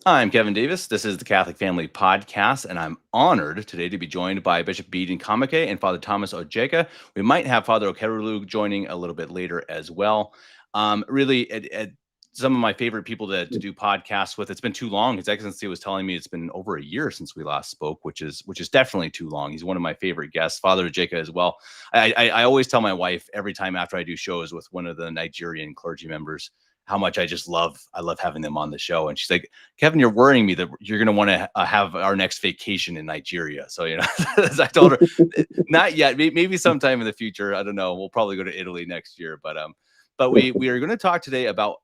I'm Kevin Davis. This is the Catholic Family Podcast, and I'm honored today to be joined by Bishop Bede and Nkamuke and Father Thomas Ojeka. We might have Father Okerulu joining a little bit later as well. Really, some of my favorite people to do podcasts with. It's been too long. His Excellency was telling me it's been over a year since we last spoke, which is definitely too long. He's one of my favorite guests, Father Ojeka as well. I always tell my wife every time after I do shows with one of the Nigerian clergy members how much I love having them on the show. And she's like, Kevin, you're worrying me that you're going to want to have our next vacation in Nigeria. So, as I told her, not yet, maybe sometime in the future. I don't know. We'll probably go to Italy next year, but we are going to talk today about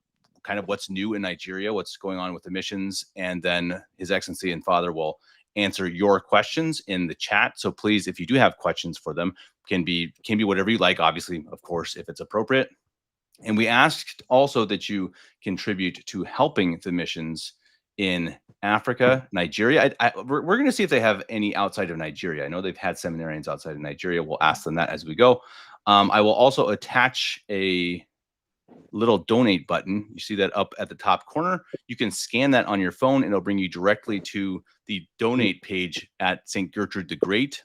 kind of what's new in Nigeria, what's going on with the missions, and then His Excellency and Father will answer your questions in the chat. So please, if you do have questions for them, can be whatever you like, obviously, of course, if it's appropriate. And we asked also that you contribute to helping the missions in Africa, Nigeria. We're going to see if they have any outside of Nigeria. I know they've had seminarians outside of Nigeria. We'll ask them that as we go. I will also attach a little donate button. You see that up at the top corner. You can scan that on your phone, and it'll bring you directly to the donate page at St. Gertrude the Great.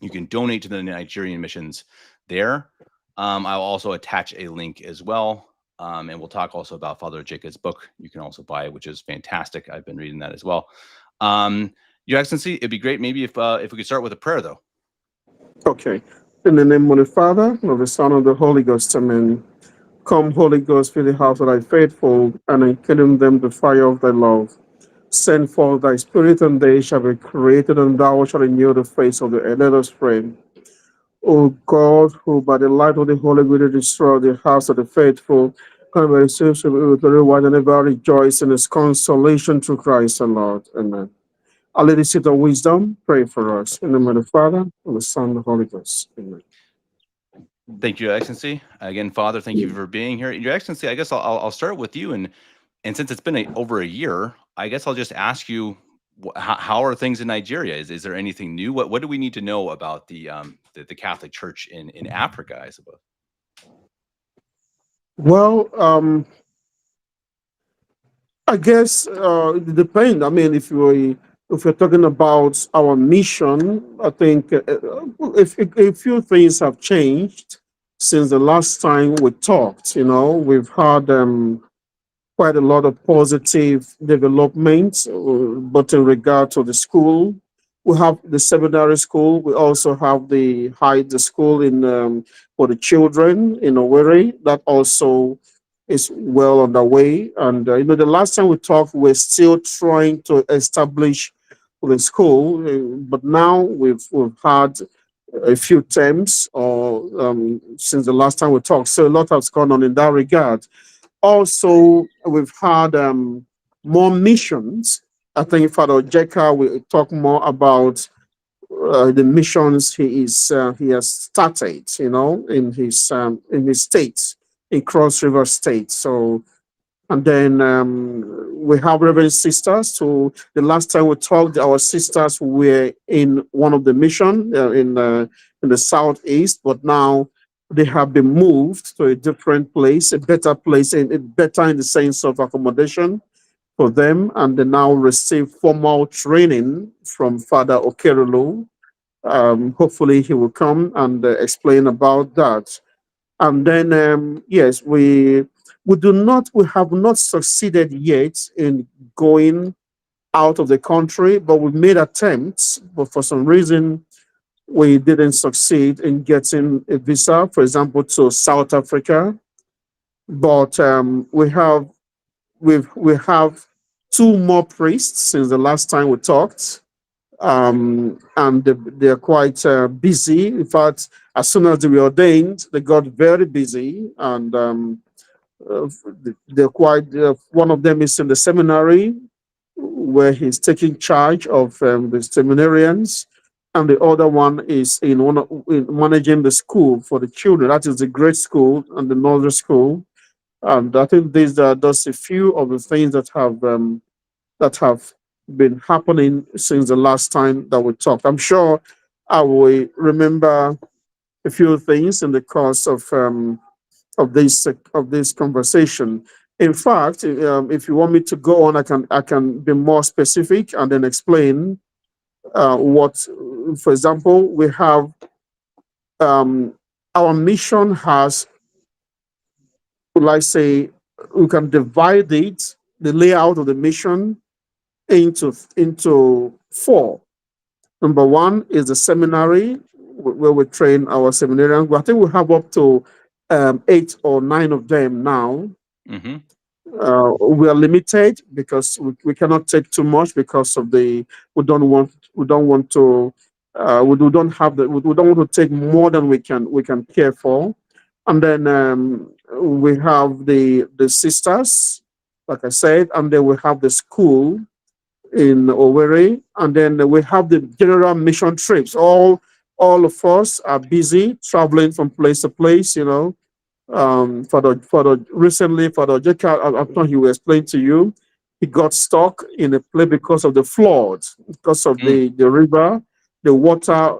You can donate to the Nigerian missions there. I'll also attach a link as well. And we'll talk also about Father Ojeka's book. You can also buy it, which is fantastic. I've been reading that as well. Your Excellency, it'd be great maybe if we could start with a prayer, though. Okay. In the name of the Father, and of the Son, and of the Holy Ghost, amen. Come, Holy Ghost, fill the house of thy faithful, and enkindle them the fire of thy love. Send forth thy Spirit, and they shall be created, and thou shalt renew the face of the earth. Let us pray. O God, who by the light of the Holy Ghost destroy the house of the faithful, come and receive with the reward and ever rejoice in his consolation through Christ the Lord. Amen. Our Lady, seat of wisdom, pray for us. In the name of the Father, and the Son, and the Holy Ghost. Amen. Thank you, Your Excellency. Again, Father, thank you for being here. Your Excellency, I guess I'll start with you. And since it's been over a year, I guess I'll just ask you, how are things in Nigeria? Is there anything new? What do we need to know about the Catholic Church in Africa, I suppose? Well, I guess it depends. I mean, if you're talking about our mission, I think if a few things have changed since the last time we talked. We've had quite a lot of positive developments, but in regard to the school, we have the seminary school. We also have the school in for the children in Owerri. That also is well underway. And the last time we talked, we're still trying to establish the school, but now we've had a few terms or since the last time we talked. So a lot has gone on in that regard. Also, we've had more missions. I think Father Ojeka will talk more about the missions he has started, in his state, in Cross River State. So, and then we have Reverend Sisters. So the last time we talked, our sisters were in one of the mission in the southeast, but now they have been moved to a different place, a better place, and better in the sense of accommodation for them, and they now receive formal training from Father Okerulu. Hopefully, he will come and explain about that. And then, yes, we have not succeeded yet in going out of the country, but we've made attempts. But for some reason, we didn't succeed in getting a visa, for example, to South Africa. But we have two more priests since the last time we talked, and they're quite busy. In fact, as soon as they were ordained, they got very busy, and uh, they're quite. One of them is in the seminary, where he's taking charge of the seminarians, and the other one is in managing the school for the children. That is the grade school and the nursery school. And I think these are just a few of the things that have been happening since the last time that we talked. I'm sure I will remember a few things in the course of this conversation. In fact, if you want me to go on, I can be more specific and then explain what, for example, we have um, our mission has, like say, we can divide it, the layout of the mission into four. Number one is the seminary where we train our seminarians. I think we have up to eight or nine of them now. Mm-hmm. We are limited because we cannot take too much because of the we don't want to we don't have we don't want to take more than we can care for. And then we have the sisters, like I said, and then we have the school in Owerri, and then we have the general mission trips. All of us are busy traveling from place to place, for the recently for the Ojeka, I thought he will explain to you. He got stuck in a place because of the flood, because of Mm. the river, the water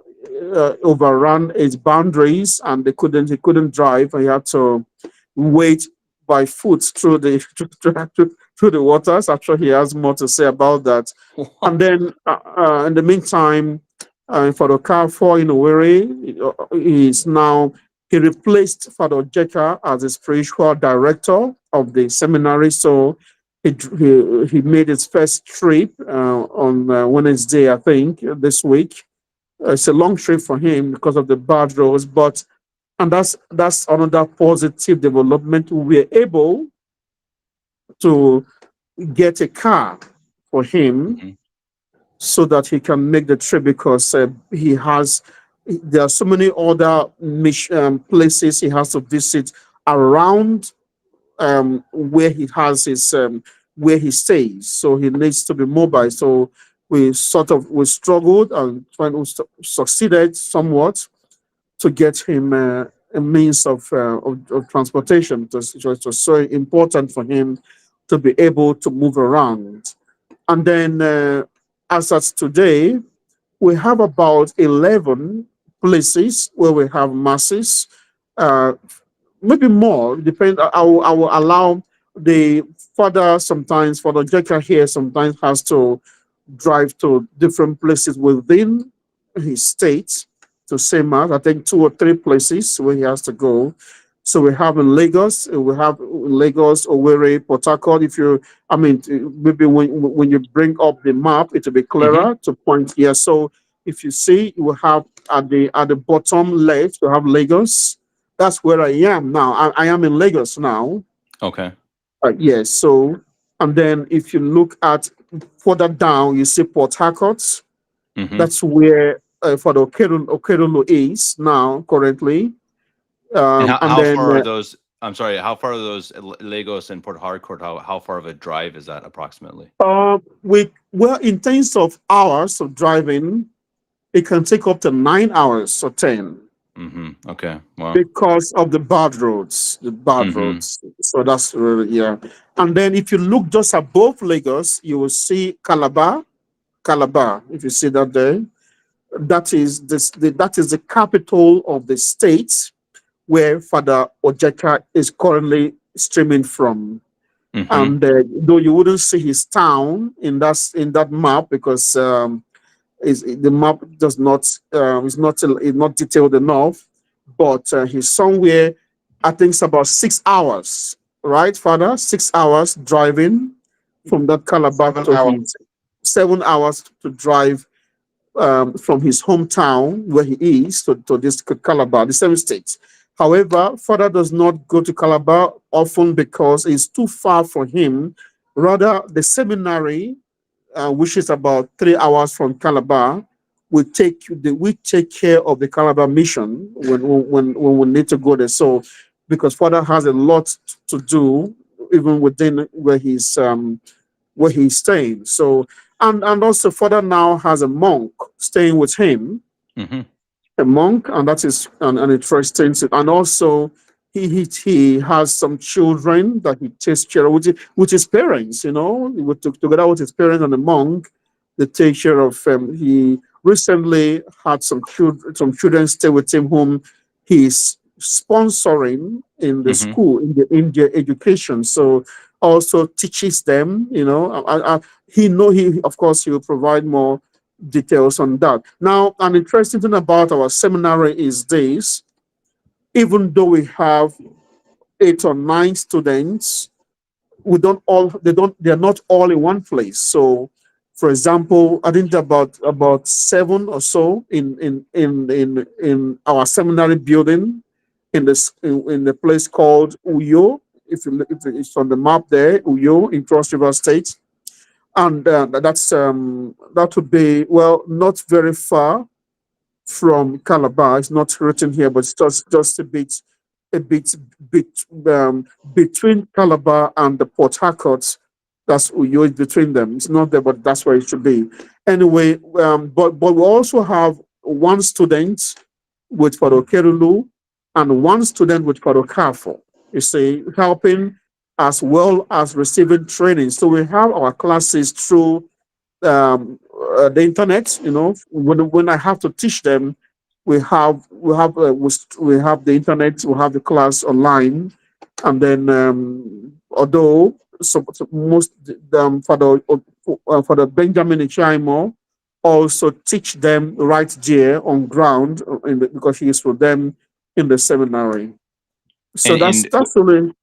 overran its boundaries, and he couldn't drive. And he had to wade by foot through the through the waters. I'm sure he has more to say about that. And then in the meantime, for the car for in Owerri, he replaced Father Ojeka as the spiritual director of the seminary. So he made his first trip on Wednesday, I think, this week. It's a long trip for him because of the bad roads, but and that's another positive development. We're able to get a car for him Mhm. so that he can make the trip because there are so many other places he has to visit around where he stays. So he needs to be mobile. So we struggled and succeeded somewhat to get him a means of transportation. It was so important for him to be able to move around. And then, as of today, we have about 11 places where we have masses, uh, maybe more. Depend. I will allow the father sometimes for the Jeka here sometimes has to drive to different places within his state to say mass. I think two or three places where he has to go. So we have in Lagos, Owerri, Port Harcourt. Maybe when you bring up the map, it will be Mhm. clearer to point here. So if you see, you will have at the bottom left, you have Lagos. That's where I am now. I am in Lagos now. Okay. Yes. So, and then if you look at further down, you see Port Harcourt. Mhm. That's where for the Okerulu is now currently. And how And how then far are those? I'm sorry. How far are those Lagos and Port Harcourt? How far of a drive is that approximately? in terms of hours of driving, it can take up to 9 hours or 10 Mm-hmm. Okay. Well. because of the bad roads. The bad Mm-hmm. roads. So that's really, yeah. And then if you look just above Lagos, you will see Calabar. Calabar, if you see that there, that is the capital of the state where Father Ojeka is currently streaming from. Mm-hmm. And though you wouldn't see his town in that map because the map does not is not detailed enough, but he's somewhere. I think it's about 6 hours, right, Father? 6 hours driving from that Calabar Seven to hours. his 7 hours to drive from his hometown where he is to this Calabar, the same state. However, father does not go to Calabar often because it's too far for him. Rather, the seminary, which is about 3 hours from Calabar, we take care of the Calabar mission when we need to go there. So, because father has a lot to do, even within where he's staying. So, and also father now has a monk staying with him, Mm-hmm. a monk, and that is an interesting thing. And also he has some children that he takes care of with his parents. Together with his parents and the monk, they take care of. He recently had some children stay with him whom he's sponsoring in the Mm-hmm. school in the education. So also teaches them. He of course he will provide more details on that. Now, an interesting thing about our seminary is this: even though we have 8 or 9 students, we don't all they're not all in one place. So, for example, I think about 7 or so in our seminary building in the place called Uyo. If it's on the map there, Uyo in Cross River State, and that would be, well, not very far from Calabar. It's not written here, but it's just a bit, bit between Calabar and the Port Harcourt. That's Uyo is between them. It's not there, but that's where it should be. Anyway, but we also have one student with Father Okerulu and one student with Father Kafo. You see, helping as well as receiving training. So we have our classes through the internet. When I have to teach them, we have the internet, we have the class online, and then although most Father Benjamin Ichaimo also teach them right there on ground because he is with them in the seminary. So And that's really.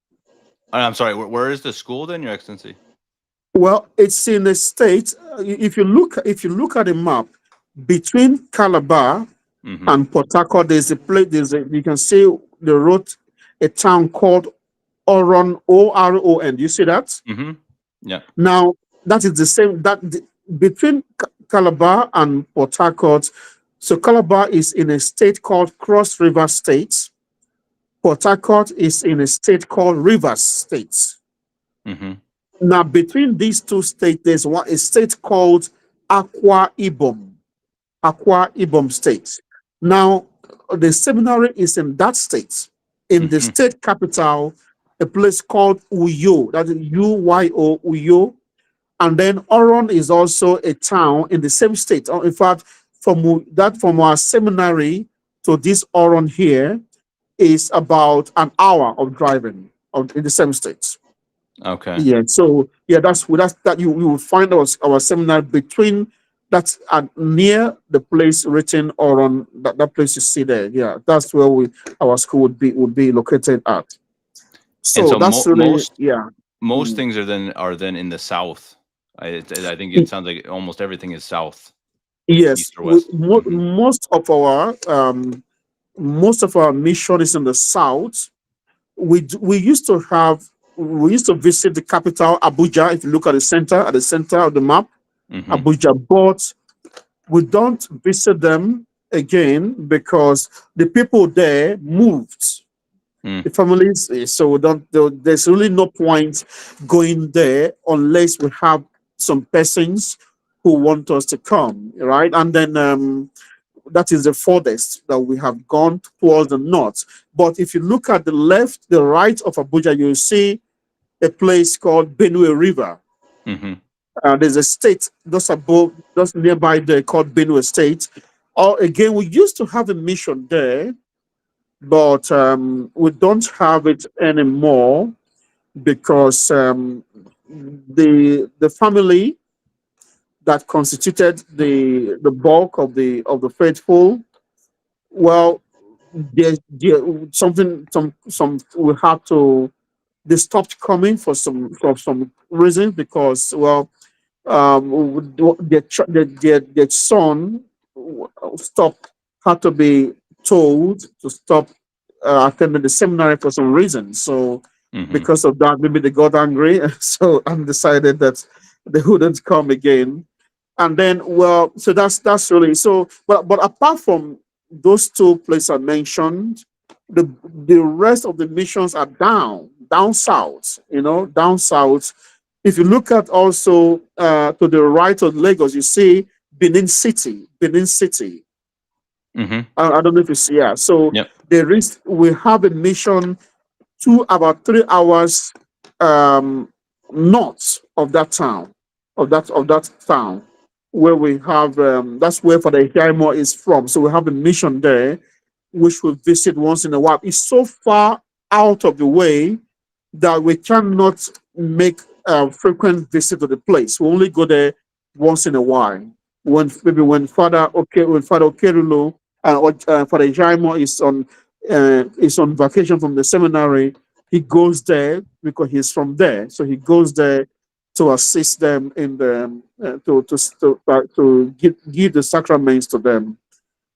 I'm sorry, where is the school then, Your Excellency? Well, it's in a state. If you look at the map between Calabar Mm-hmm. and Port Harcourt, there's a place. You can see the road, a town called Oron, Oron. Do you see that? Mm-hmm. Yeah. Now that is the same. Between Calabar and Port Harcourt. So Calabar is in a state called Cross River State. Port Harcourt is in a state called Rivers State. Mm-hmm. Now, between these two states, there's a state called Akwa Ibom. Akwa Ibom State. Now, the seminary is in that state, in the Mm-hmm. state capital, a place called Uyo. That is Uyo, Uyo. And then Oron is also a town in the same state. In fact, from our seminary to this Oron here is about an hour of driving in the same state. Okay. Yeah, so yeah, that's that you will find our seminar between that's near the place written or on that place you see there. Yeah, that's where our school would be located at. And So so that's really, most yeah. most Mm. things are then in the south. I think it sounds like almost everything is south, Yes, east or west. Mm-hmm. most of our mission is in the south. We used to visit the capital Abuja. If you look at the center of the map, Mm-hmm. Abuja, but we don't visit them again because the people there moved. Mm. The families, so we don't. There's really no point going there unless we have some persons who want us to come, right? And then that is the furthest that we have gone towards the north. But if you look at the right of Abuja, you'll see a place called Benue River. Mm-hmm. There's a state just nearby there called Benue State. Or again, we used to have a mission there, but we don't have it anymore because the family that constituted the bulk of the faithful, well, there something some we had to they stopped coming for some reasons because, well, their son stopped had to be told to stop attending the seminary for some reason. So Mm-hmm. because of that, maybe they got angry, so and decided that they wouldn't come again. And then, well, so that's really so. But apart from those two places I mentioned, the rest of the missions are down south. Down south. If you look at also to the right of Lagos, you see Benin City. Benin City. Mm-hmm. I don't know if you see. Yeah. So Yep. we have a mission to about 3 hours north of that town, of that town, where we have that's where Father Hiaimo is from. So we have a mission there, which we visit once in a while. It's so far out of the way that we cannot make a frequent visit to the place. We only go there once in a while. When maybe when Father Okerulu and Father Jaimo is on vacation from the seminary, he goes there because he's from there. So he goes there to assist them in the to give the sacraments to them.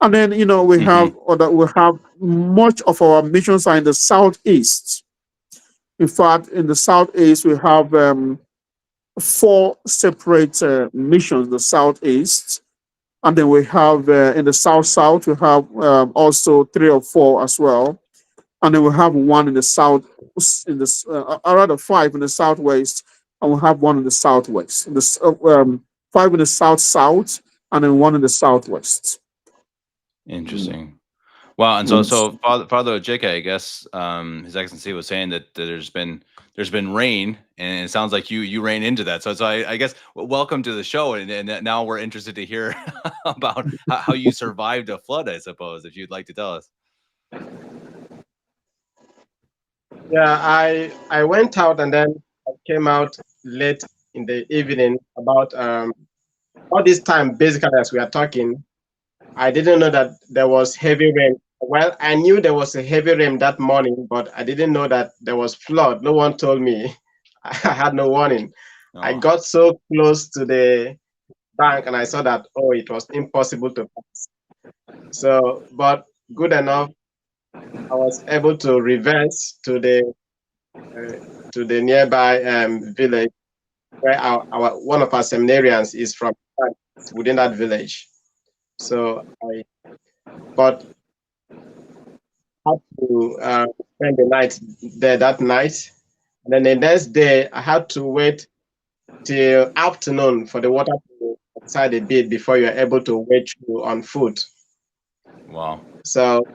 And then Hmm. we have much of our missions are in the southeast. In fact, in the southeast, we have four separate missions, the southeast. And then we have in the south, we have also three or four as well. And then we have one in the south, rather five in the southwest, and we have one in the southwest. Five in the south, and then one in the southwest. Mm. Interesting. Wow. And Yes. so Father Ojeka, I guess His Excellency was saying that there's been rain, and it sounds like you ran into that. So I guess welcome to the show, and now we're interested to hear about how you survived a flood. I suppose if you'd like to tell us. Yeah, I went out and then I came out late in the evening about all this time. Basically, as we are talking, I didn't know that there was heavy rain. Well, I knew there was a heavy rain that morning, but I didn't know that there was flood. No one told me. I had no warning. I Oh, got so close to the bank and I saw that, oh, it was impossible to pass. So, but good enough, I was able to reverse uh, to the nearby village where our one of our seminarians is from, within that village. So I but had to spend the night there that night. And then the next day, I had to wait till afternoon for the water to subside a bit before you're able to wade through on foot. wow. So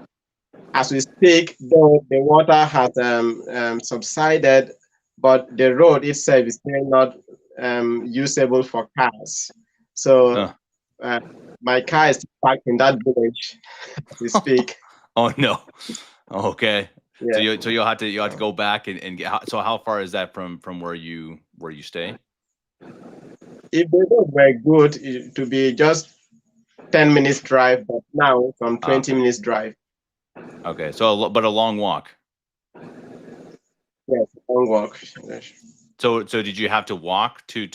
as we speak, though the water has subsided, but the road itself is still not usable for cars. So Huh. uh, my car is parked in that village as we speak. Oh no. Okay. So Yeah. you'll have to go back and get. So how far is that from where you stay? If the road were good, it to be just 10 minutes drive, but now from Ah, 20 okay. minutes drive. Okay. So but a long walk. Yes, long walk. Yes. So did you have to walk to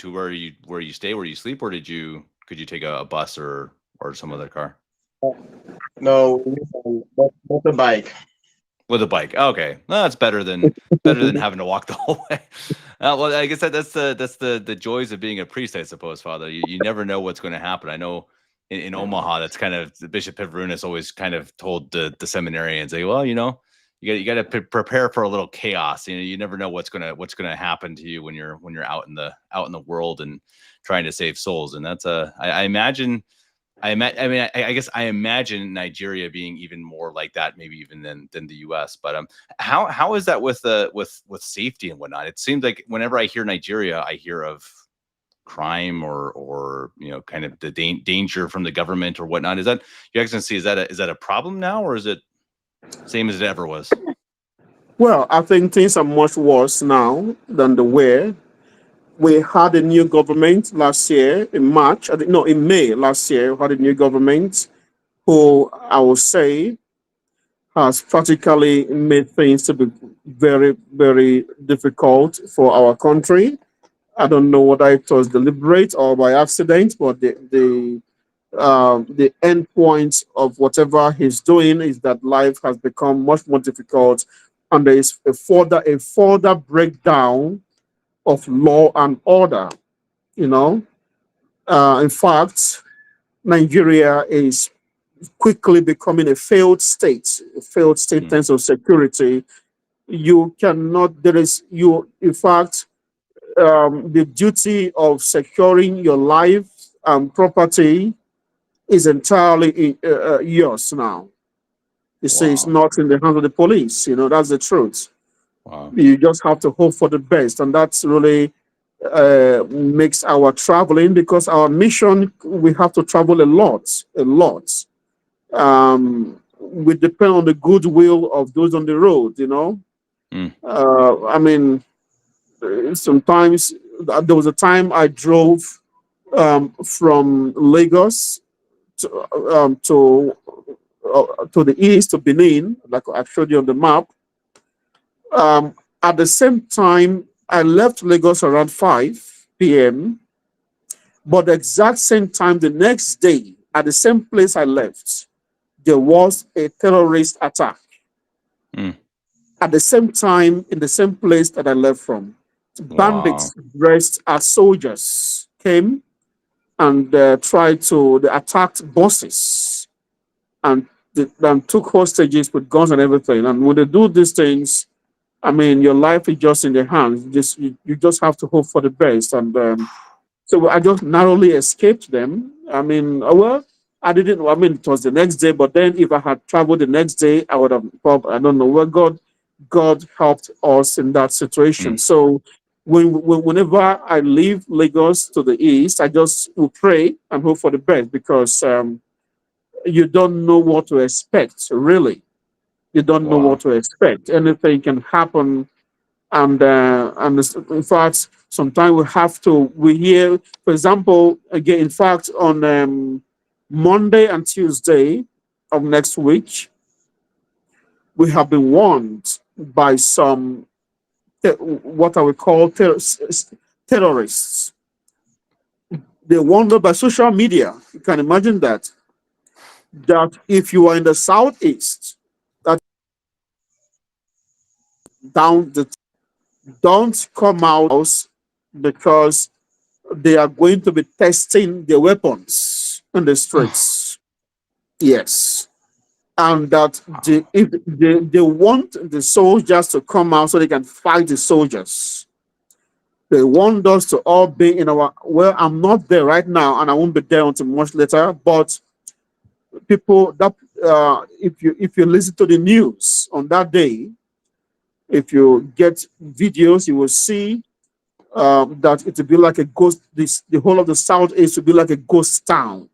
where you stay, where you sleep, or could you take a bus or some other car No, we use motorbike. with a bike? Okay, well, that's better than having to walk the whole way. Well, I guess that's the joys of being a priest, I suppose, Father. You never know what's going to happen. I know in Omaha, that's kind of Bishop Pivrunas always kind of told the seminarians, say, well, you got to prepare for a little chaos. You never know what's gonna happen to you when you're out in the world and trying to save souls. And that's I imagine. I mean, I guess I imagine Nigeria being even more like that, maybe even than the U.S. But how is that with with safety and whatnot? It seems like whenever I hear Nigeria, I hear of crime or kind of the danger from the government or whatnot. Is that, Your Excellency? Is that a problem now, or is it same as it ever was? Well, I think things are much worse now than they were. We had a new government last year in March. No, in May last year, we had a new government who I would say has practically made things to be very, very difficult for our country. I don't know whether it was deliberate or by accident, but the end point of whatever he's doing is that life has become much more difficult, and there is a further breakdown of law and order. You know, in fact, Nigeria is quickly becoming a failed state in Hmm. terms of security. You cannot. There is you. In fact, the duty of securing your life and property is entirely yours now. You see, it's Wow. not in the hands of the police. That's the truth. Wow. You just have to hope for the best, and that's really makes our traveling, because our mission, we have to travel a lot, a lot. We depend on the goodwill of those on the road. Mm. I mean, sometimes there was a time I drove from Lagos to the east to Benin, like I showed you on the map. At the same time, I left Lagos around 5 p.m. But the exact same time, the next day, at the same place I left, there was a terrorist attack. Mm. At the same time, in the same place that I left from, Wow. bandits dressed as soldiers came and tried to they attacked buses and, and took hostages with guns and everything. And when they do these things, I mean, your life is just in their hands. You just have to hope for the best. And so I just narrowly escaped them. I mean, well, I didn't. I mean, it was the next day. But then, if I had traveled the next day, I would have. Probably, I don't know where God helped us in that situation. Mm. So whenever I leave Lagos to the east, I just will pray and hope for the best because you don't know what to expect. Really, you don't know Wow. what to expect. Anything can happen, and in fact, sometimes we hear, for example, again, in fact, on Monday and Tuesday of next week, we have been warned by some what I would call terrorists. They warned us by social media. You can imagine that if you are in the southeast, that down the don't come out because they are going to be testing the weapons in the streets. Yes. And that if they want the soldiers to come out so they can fight the soldiers. They want us to all be in our, well, I'm not there right now and I won't be there until much later, but people that if you listen to the news on that day, if you get videos, you will see that it will be like a ghost. The whole of the southeast will be like a ghost town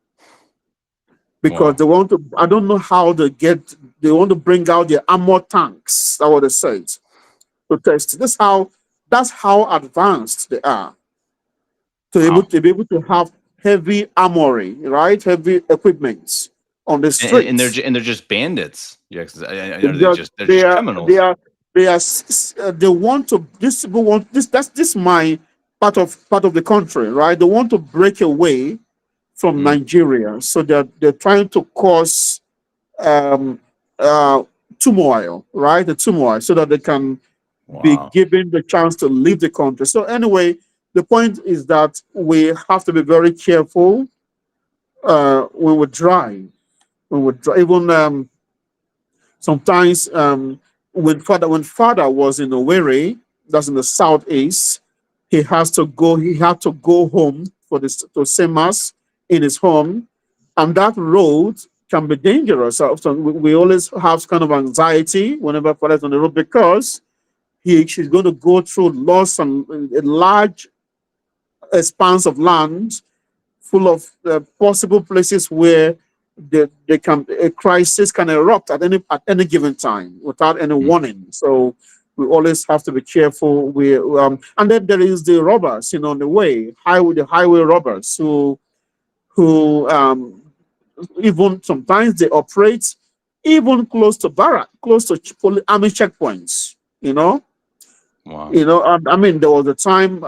because Wow. they want to. I don't know how they get. They want to bring out their armor tanks. That's what they said to test. That's how advanced they are Wow. to be able to have heavy armory, right? Heavy equipment on the streets. And they're just bandits. Yeah, 'cause are they Because just they're just criminals? they want to this people want this my part of the country, right? They want to break away from Mm. Nigeria, so they're trying to cause um uh turmoil, right? The turmoil, so that they can be Wow. given the chance to leave the country. So anyway, the point is that we have to be very careful when we drive. Even sometimes when father was in Owerri, that's in the southeast, he had to go home for this to say mass in his home, and that road can be dangerous. So we always have kind of anxiety whenever father's on the road because she's going to go through loss and a large expanse of land full of possible places where they can a crisis can erupt at any given time without any Mm. warning. So we always have to be careful. And then there is the robbers, on the way, the highway robbers who even sometimes they operate even close to army checkpoints. You know, Wow. I mean, there was a time,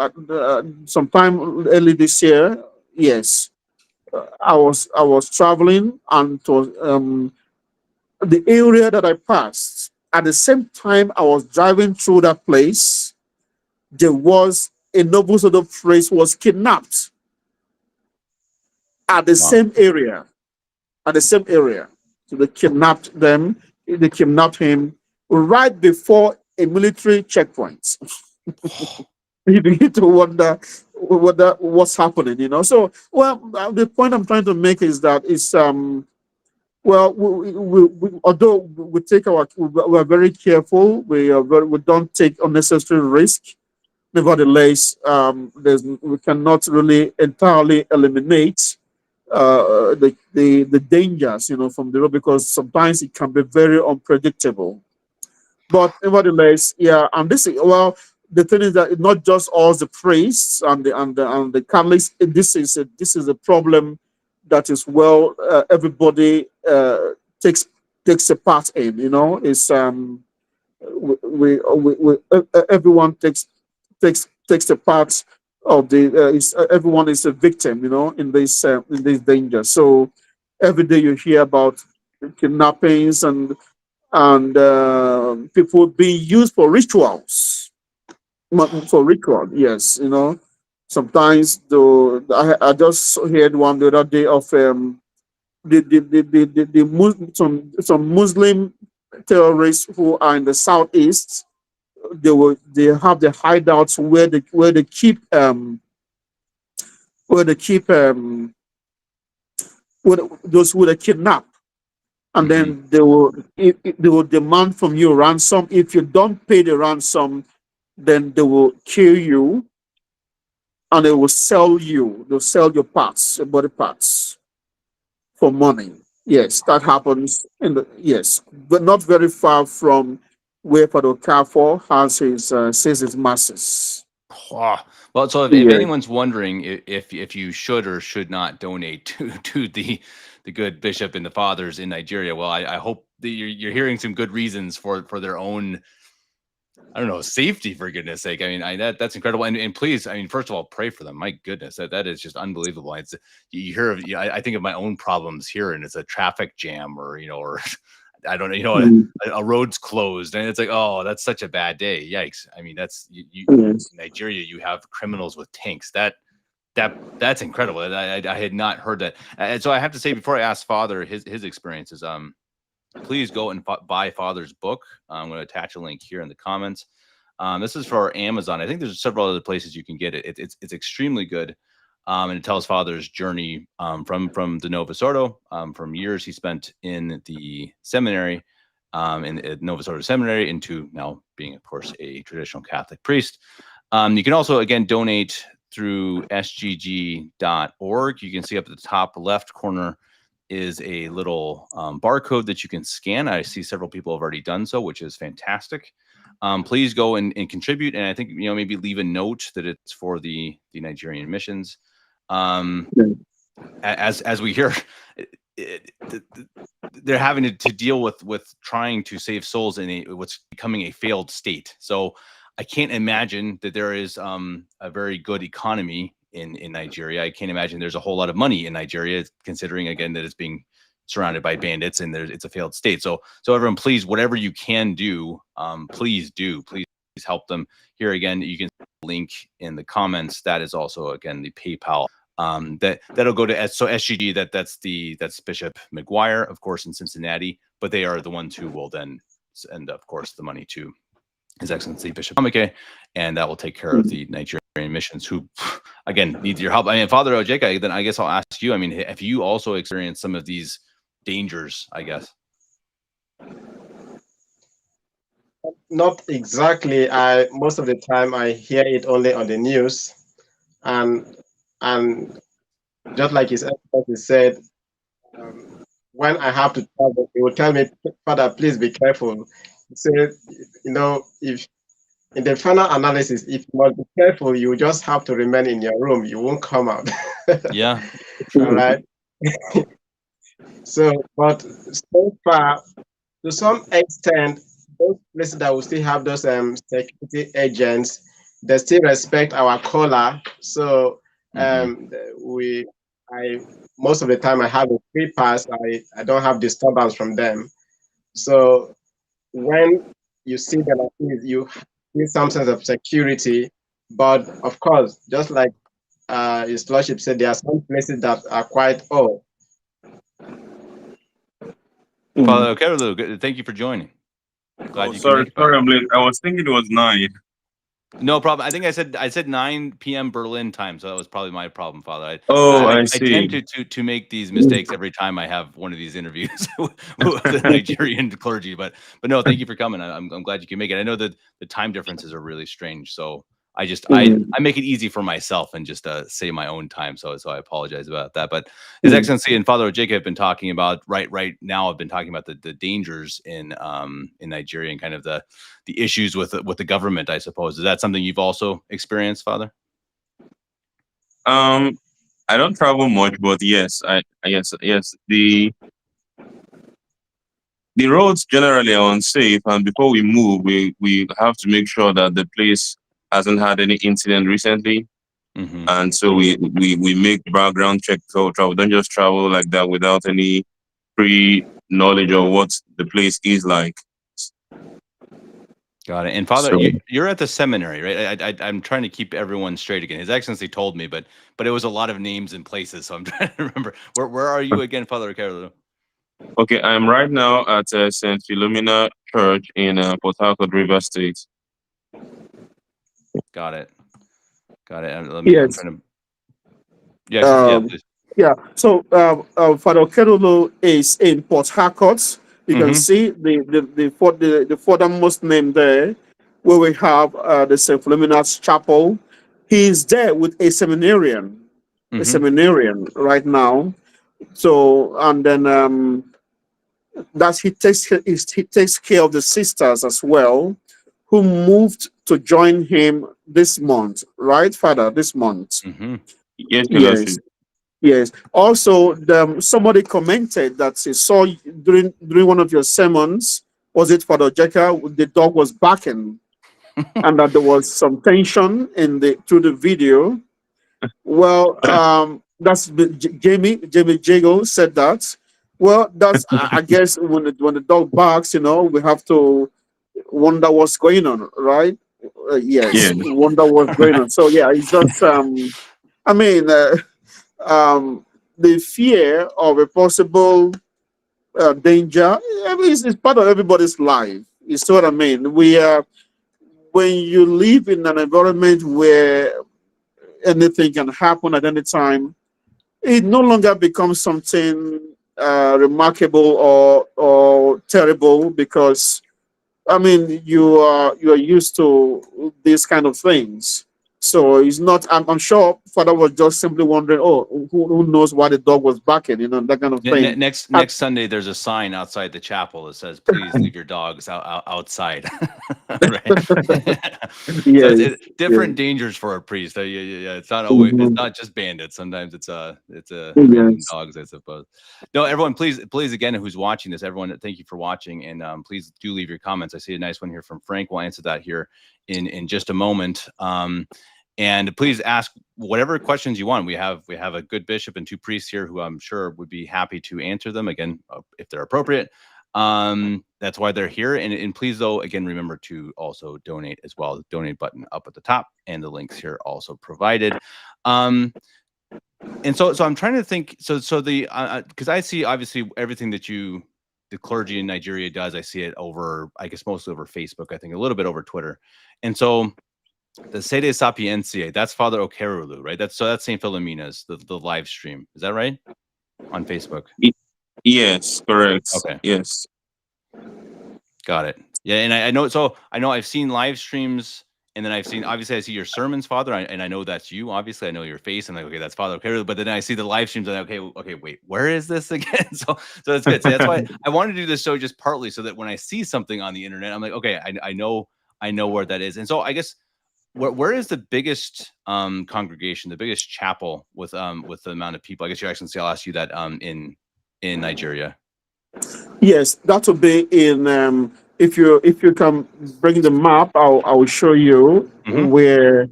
sometime early this year. Yes, I was traveling and it was the area that I passed. At the same time I was driving through that place, there was a noble sort of phrase was kidnapped at the Wow. same area. At the same area. So they kidnapped them, they kidnapped him right before a military checkpoint. You begin to wonder what's happening. So, well, the point I'm trying to make is that it's well, although we take we are very careful, we don't take unnecessary risk. Nevertheless, we cannot really entirely eliminate the dangers, from the road because sometimes it can be very unpredictable. But nevertheless, yeah, and this is, well, the thing is that it's not just all the priests and the Catholics. This is a problem that is, well, everybody takes takes a part in. It's everyone takes a part of the. Everyone is a victim, in this danger. So every day you hear about kidnappings and people being used for rituals. For ritual, yes. Sometimes I just heard one the other day of some Muslim terrorists who are in the southeast. They have the hideouts where they keep those who they kidnap, and Mhm. then they will demand from you ransom. If you don't pay the ransom, then they will kill you, and they will sell you. They'll sell your parts, your body parts, for money. Yes, that happens yes, but not very far from where Father Carfor says his masses. Ah, well, so if Yes. anyone's wondering if you should or should not donate to the good bishop and the fathers in Nigeria, well, I hope that you're hearing some good reasons for their own, I don't know, safety, for goodness sake. I mean, that's incredible. And please, I mean, first of all, pray for them. My goodness, that is just unbelievable. It's you hear of, I think of my own problems here, and it's a traffic jam, or I don't know, Mm, a road's closed, and it's like, oh, that's such a bad day. Yikes. I mean, that's yes. in Nigeria, you have criminals with tanks. That's incredible. I had not heard that. And so I have to say, before I ask Father his experiences, please go and buy Father's book. I'm going to attach a link here in the comments. This is for Amazon. I think there's several other places you can get it. It's extremely good. And it tells Father's journey from the Novus Ordo, from years he spent in the seminary, in Novus Ordo Seminary, into now being, of course, a traditional Catholic priest. You can also, again, donate through sgg.org. You can see up at the top left corner is a little barcode that you can scan. I see several people have already done so, which is fantastic. Please go and contribute, and I think maybe leave a note that it's for the Nigerian missions. As we hear, they're having to deal with trying to save souls in what's becoming a failed state. So I can't imagine that there is a very good economy in Nigeria. I can't imagine there's a whole lot of money in Nigeria, considering, again, that it's being surrounded by bandits and it's a failed state. So everyone, please, whatever you can do, please help them. Here again, you can link in the comments. That is also, again, the PayPal. That'll go to SGG. That's Bishop McGuire, of course, in Cincinnati, but they are the ones who will then send, of course, the money to His Excellency Bishop Nkamuke, and that will take care of the Nigerian missions, who, again, need your help. I mean, Father Ojeka, then I guess I'll ask you. I mean, have you also experienced some of these dangers, I guess? Not exactly. Most of the time I hear it only on the news, and and just like His Excellency said, when I have to travel, he will tell me, "Father, please be careful." He said, if in the final analysis, if you must be careful, you just have to remain in your room. You won't come out. Yeah. All right. So, but so far, to some extent, those places that will still have those security agents, they still respect our color. So I most of the time I have a free pass. I don't have disturbance from them. So when you see them, you need some sense of security. But of course, just like His Lordship said, there are some places that are quite Father Okerulu, thank you for joining. Glad you can sorry, make it, Father. I'm late. I was thinking it was 9. No problem. I think I said 9 p.m. Berlin time, so that was probably my problem, Father. I I tend see. to make these mistakes every time I have one of these interviews with the Nigerian clergy, but no, thank you for coming. I'm glad you can make it. I know that the time differences are really strange, so I just Mhm. I make it easy for myself and just say my own time. So I apologize about that. But His Excellency and Father Ojeka have been talking about right now. I've been talking about the dangers in Nigeria and kind of the issues with the government. I suppose, is that something you've also experienced, Father? I don't travel much, but yes, yes. The roads generally are unsafe, and before we move, we have to make sure that the place hasn't had any incident recently. Mm-hmm. And so we make background checks before travel. Don't just travel like that without any pre knowledge of what the place is like. Got it. And Father, So you're at the seminary, right? I'm trying to keep everyone straight again. His Excellency told me, but it was a lot of names and places, so I'm trying to remember. Where are you again, Father Okerulu? okay, I'm right now at St. Philomena Church in Port Harcourt, River State. Got it. I'm Yes. trying to. Yes. Yeah. Please. Yeah. So Father Okerulu is in Port Harcourt. You can Mm-hmm. see the furthermost name there, where we have the St. Philomena's Chapel. He's there with a Mm-hmm. seminarian right now. So and then that he takes care of the sisters as well, who moved to join him this month, right, Father? This month. Mm-hmm. Yes, your Yes. lordship. Yes. Also, somebody commented that he saw during one of your sermons, was it Father Ojeka, the dog was barking, and that there was some tension through the video. Well, that's Jamie Jago said that. Well, that's I guess when the dog barks, we have to wonder what's going on, right? Yes, Yeah. wonder what's going on. So yeah, it's just I mean. The fear of a possible danger, I mean, it's part of everybody's life. You see what I mean? When you live in an environment where anything can happen at any time, it no longer becomes something remarkable or terrible, because I mean, you are used to these kind of things. So it's not. I'm sure Father was just simply wondering, oh, who knows why the dog was barking, that kind of thing. Next Sunday, there's a sign outside the chapel that says, "Please leave your dogs outside." Right. So Yes, it's yes, different dangers for a priest. Yeah, it's not always. It's mhm, not just bandits. Sometimes it's random yes, dogs, I suppose. No, everyone, please again, who's watching this, everyone, thank you for watching, and please do leave your comments. I see a nice one here from Frank. We'll answer that here in just a moment. And please ask whatever questions you want. We have a good bishop and two priests here who I'm sure would be happy to answer them again if they're appropriate. That's why they're here. And please, though, again, remember to also donate as well. The donate button up at the top, and the links here also provided. And so I'm trying to think. So the because I see obviously everything that the clergy in Nigeria does. I see it over, I guess, mostly over Facebook. I think a little bit over Twitter, and so. The Sede Sapienciae, that's Father Okerulu, right? That's St. Philomena's, the live stream. Is that right? On Facebook. Yes, correct. Okay. Yes. Got it. Yeah, and I know, so I know I've seen live streams, and then obviously I see your sermons, Father, and I know that's you. Obviously, I know your face. I'm like, okay, that's Father Okerulu. But then I see the live streams, and I'm like, okay, wait, where is this again? So that's good. So that's why I wanted to do this show, just partly so that when I see something on the internet, I'm like, okay, I know where that is. And so I guess where is the biggest congregation, the biggest chapel with the amount of people? I guess Your Excellency, I'll ask you that in Nigeria. yes. That will be in. If you can bring the map, I will show you Mm-hmm. where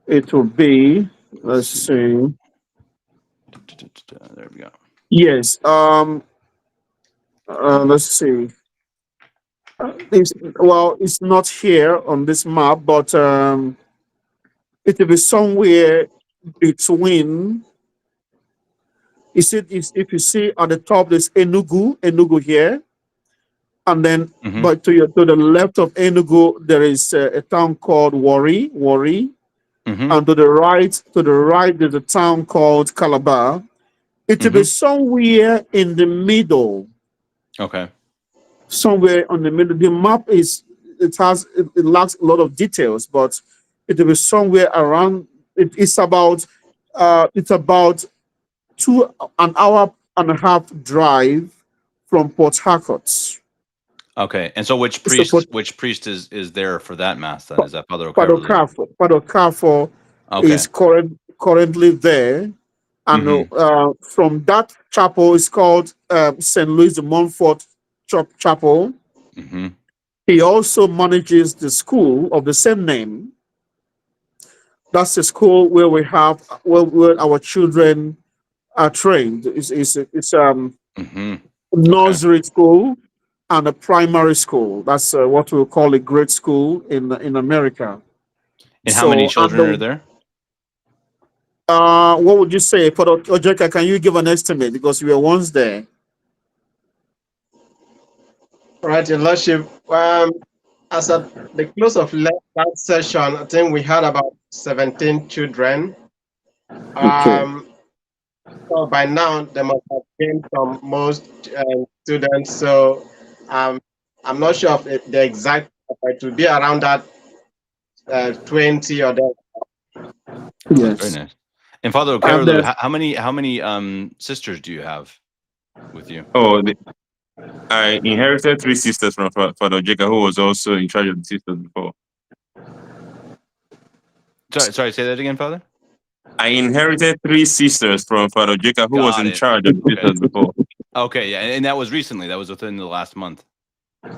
it will be. Let's see. There we go. Yes. Let's see. It's not here on this map, but it will be somewhere between. If you see at the top, there's Enugu here, and then Mm-hmm. but to the left of Enugu, there is a town called Warri, Mm-hmm. and to the right, there's a town called Calabar. It will be Mm-hmm. somewhere in the middle. Okay. Somewhere on the middle. The map it lacks a lot of details, but it will be somewhere around. It's about 2.5 hours drive from Port Harcourt. Okay. And so which It's a priest is there for that mass then? Is that Father Father Okerulu? Carfor. Father Carfor Okay. is currently there. And Mhm. from that chapel is called St. Louis de Montfort Chapel. Mhm. He also manages the school of the same name. That's the school where where our children are trained. It's Mhm. Okay. nursery school and a primary school. That's what we call a grade school in America. And how many So, and children are there? what would you say, for Ojeka? Can you give an estimate because you were once there? All right, Your Lordship. As at the close of that session, I think we had about 17 children. Okay. So by now, there must have been some most students. So I'm not sure of the exact, but it will be around that 20 or that. Oh, that's very Yes. nice. And Father And Okerulu, how many sisters do you have with you? Oh, I inherited 3 sisters from Father Ojeka, who was also in charge of the sisters before. Sorry, say that again, Father. I inherited 3 sisters from Father Ojeka, who was Got in it. charge of the Okay. sisters before. Okay, yeah, and that was recently. That was within the last month.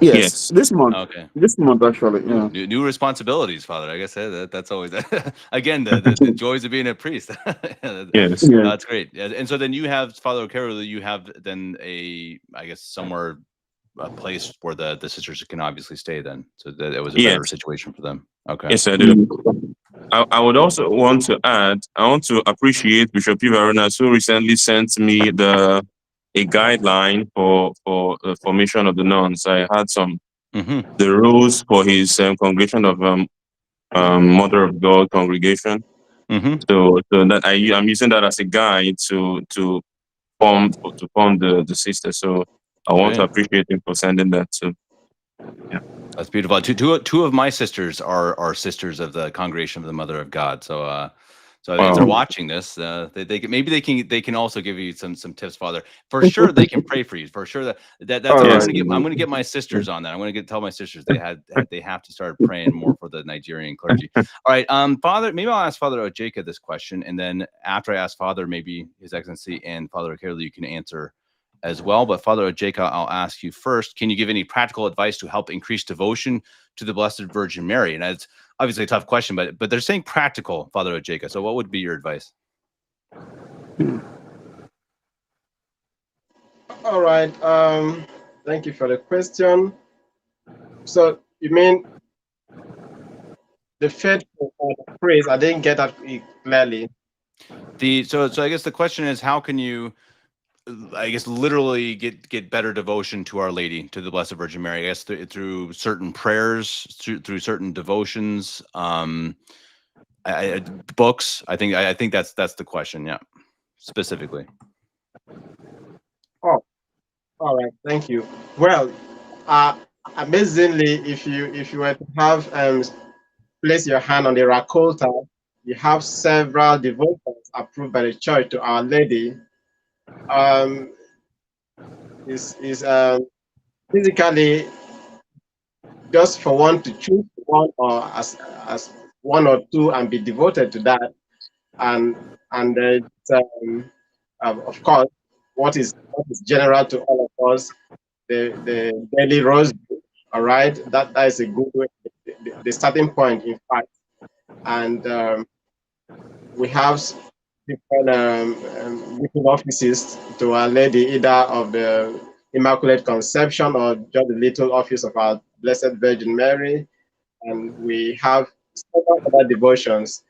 yes, Yes. this month. Okay. This month actually. Yeah. New responsibilities, Father. I guess that's always again the joys of being a priest. Yes. Yeah. That's great. Yeah, and so then you have Father Okerulu. You have then I guess somewhere a place where the sisters can obviously stay. Then, so that it was a better Yes. situation for them. Okay. Yes, I do. I would also want to add, I want to appreciate Bishop Ivaronas, who recently sent me a guideline for the formation of the nuns. I had Mm-hmm. the rules for his congregation of Mother of God congregation. Mm-hmm. So that I'm using that as a guide to form the sister. So I want to Okay. appreciate him for sending that. So yeah. That's beautiful. Two of my sisters are sisters of the Congregation of the Mother of God. So if they're Wow. watching this, they can also give you some tips, Father. For sure, they can pray for you. For sure that's All I'm Yes. right. I'm gonna get my sisters on that. I'm gonna tell my sisters they have to start praying more for the Nigerian clergy. All right, Father. Maybe I'll ask Father Ojeka this question, and then after I ask Father, maybe His Excellency and Father Okerulu, you can answer as well. But Father Ojeka, I'll ask you first. Can you give any practical advice to help increase devotion to the Blessed Virgin Mary? And it's obviously a tough question, but they're saying practical, Father Ojeka. So what would be your advice? All right. Thank you for the question. So you mean the faithful or the praise? I didn't get that clearly. So I guess the question is, how can you, I guess, literally get better devotion to Our Lady, to the Blessed Virgin Mary? I guess through certain prayers, through certain devotions, books. I think that's the question. Yeah, specifically. Oh, all right. Thank you. Well, amazingly, if you were to have place your hand on the rock altar, you have several devotions approved by the church to Our Lady. Um, is physically just for one to choose one or as one or two and be devoted to that, and of course what is general to all of us, the daily rosary. All right, that is a good way, the starting point, in fact, and we have different different offices to Our Lady, either of the Immaculate Conception or just the little office of our Blessed Virgin Mary, and we have several other devotions.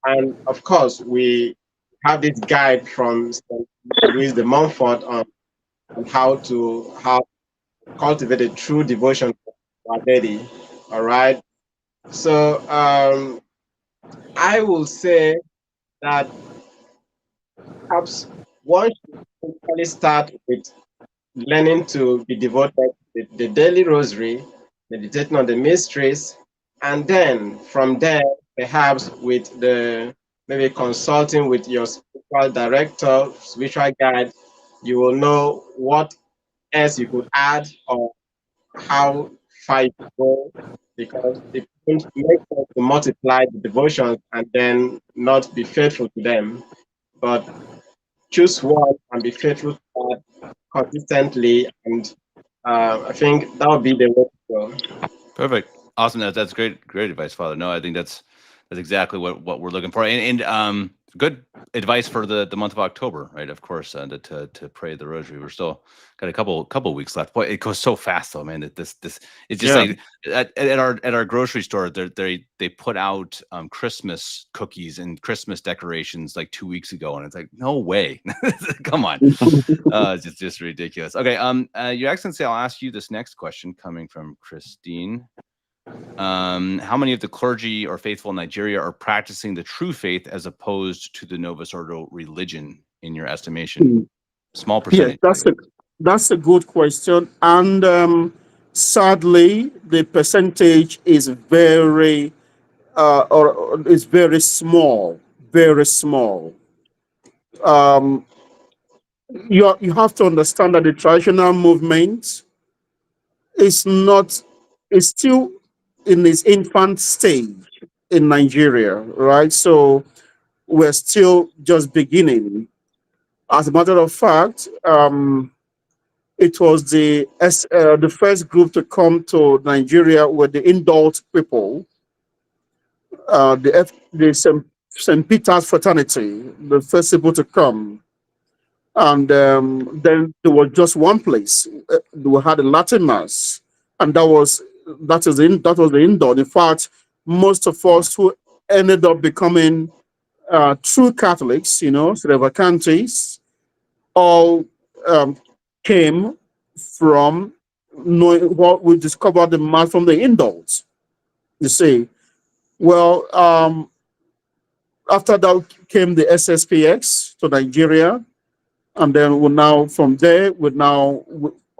And of course, we have this guide from St. Louis de Montfort on how cultivate a true devotion to Our Lady. All right. So I will say that perhaps one should really start with learning to be devoted to the daily rosary, meditating on the mysteries, and then from there perhaps with the maybe consulting with your spiritual director, spiritual guide, you will know what else you could add or how far you could go. Because it won't make sense to multiply the devotions and then not be faithful to them. But choose one and be faithful to that consistently. And I think that would be the way to go. Perfect. Awesome. That's great advice, Father. No, I think that's exactly what we're looking for. And good advice for the month of October, right? Of course, to pray the rosary. We're still got a couple weeks left. Boy, it goes so fast though, man. This it's just Yeah. like at our grocery store, they put out Christmas cookies and Christmas decorations like 2 weeks ago, and it's like, no way. Come on. It's just ridiculous. Okay, Your Excellency, I'll ask you this next question coming from Christine. How many of the clergy or faithful in Nigeria are practicing the true faith as opposed to the Novus Ordo religion, in your estimation? Small Yes, percentage. that's a good question, and sadly, the percentage is very or is very small, very small. Um, you have to understand that the traditional movement is not is still in its infant stage in Nigeria, right? So we're still just beginning. As a matter of fact, it was the first group to come to Nigeria were the indult people, the St. Peter's fraternity, the first people to come. And then there was just one place. We had a Latin mass, and that was the indoor. In fact, most of us who ended up becoming true Catholics, Srevacantes, all um, came from knowing what we discovered the mass from the indults. You see, well, after that came the SSPX to Nigeria, and then we now from there we now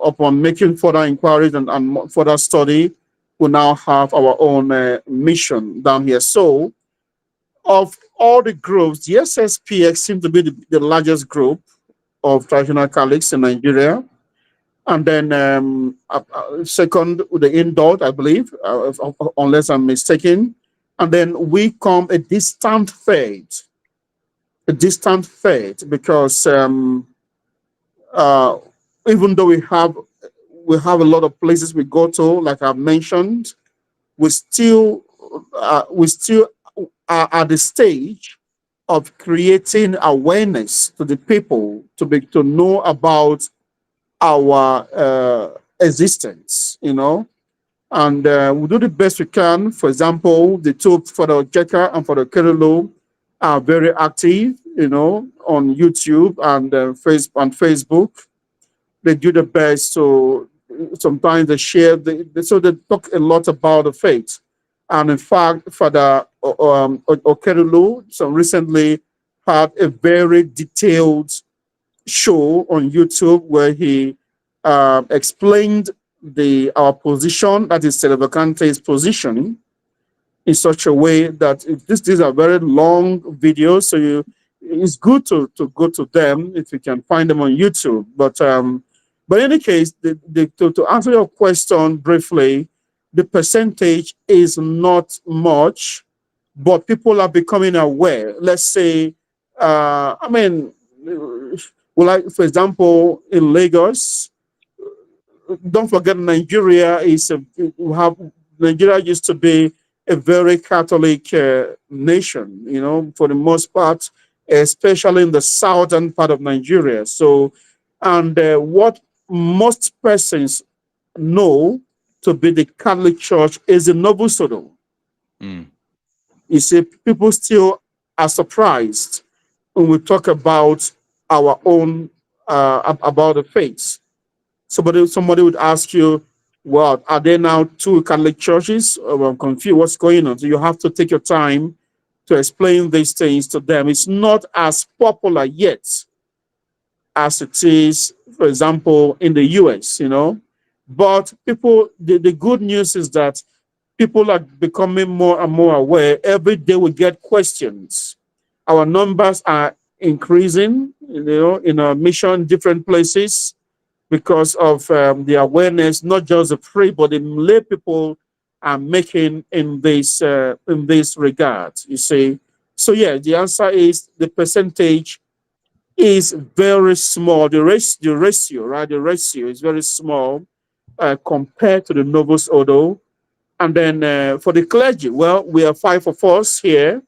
upon making further inquiries and further study, we now have our own mission down here. So of all the groups, the SSPX seems to be the largest group of traditional Catholics in Nigeria. And then second, the indult, I believe, unless I'm mistaken. And then we come a distant third, because uh, even though we have a lot of places we go to, like I've mentioned, we still are at the stage of creating awareness to the people to know about our existence, and we do the best we can. For example, the two Father Ojeka and Father Okerulu are very active, on YouTube and Facebook. They do the best. So sometimes they share, so they talk a lot about the faith. And in fact, Father Okerulu, so recently had a very detailed show on YouTube where he explained our position, that is Selevacante's position, in such a way that these are very long videos. So it's good to go to them if you can find them on YouTube. But in any case, to answer your question briefly, the percentage is not much, but people are becoming aware. Let's say, I mean, well, like for example, in Lagos, don't forget Nigeria used to be a very Catholic nation, for the most part, especially in the southern part of Nigeria. So, and what most persons know to be the Catholic Church is the Novus Ordo. Mm. You see, people still are surprised when we talk about our own about the faith. Somebody would ask you, well, are there now two Catholic churches? Oh, I'm confused. What's going on? So you have to take your time to explain these things to them. It's not as popular yet as it is, for example, in the US, But the good news is that people are becoming more and more aware. Every day we get questions. Our numbers are increasing, in our mission, different places, because of the awareness, not just the free, but the lay people are making in this regard. You see, so yeah, the answer is the percentage is very small. The ratio, right? The ratio is very small compared to the Novus Ordo. And then for the clergy, well, we are five of us here.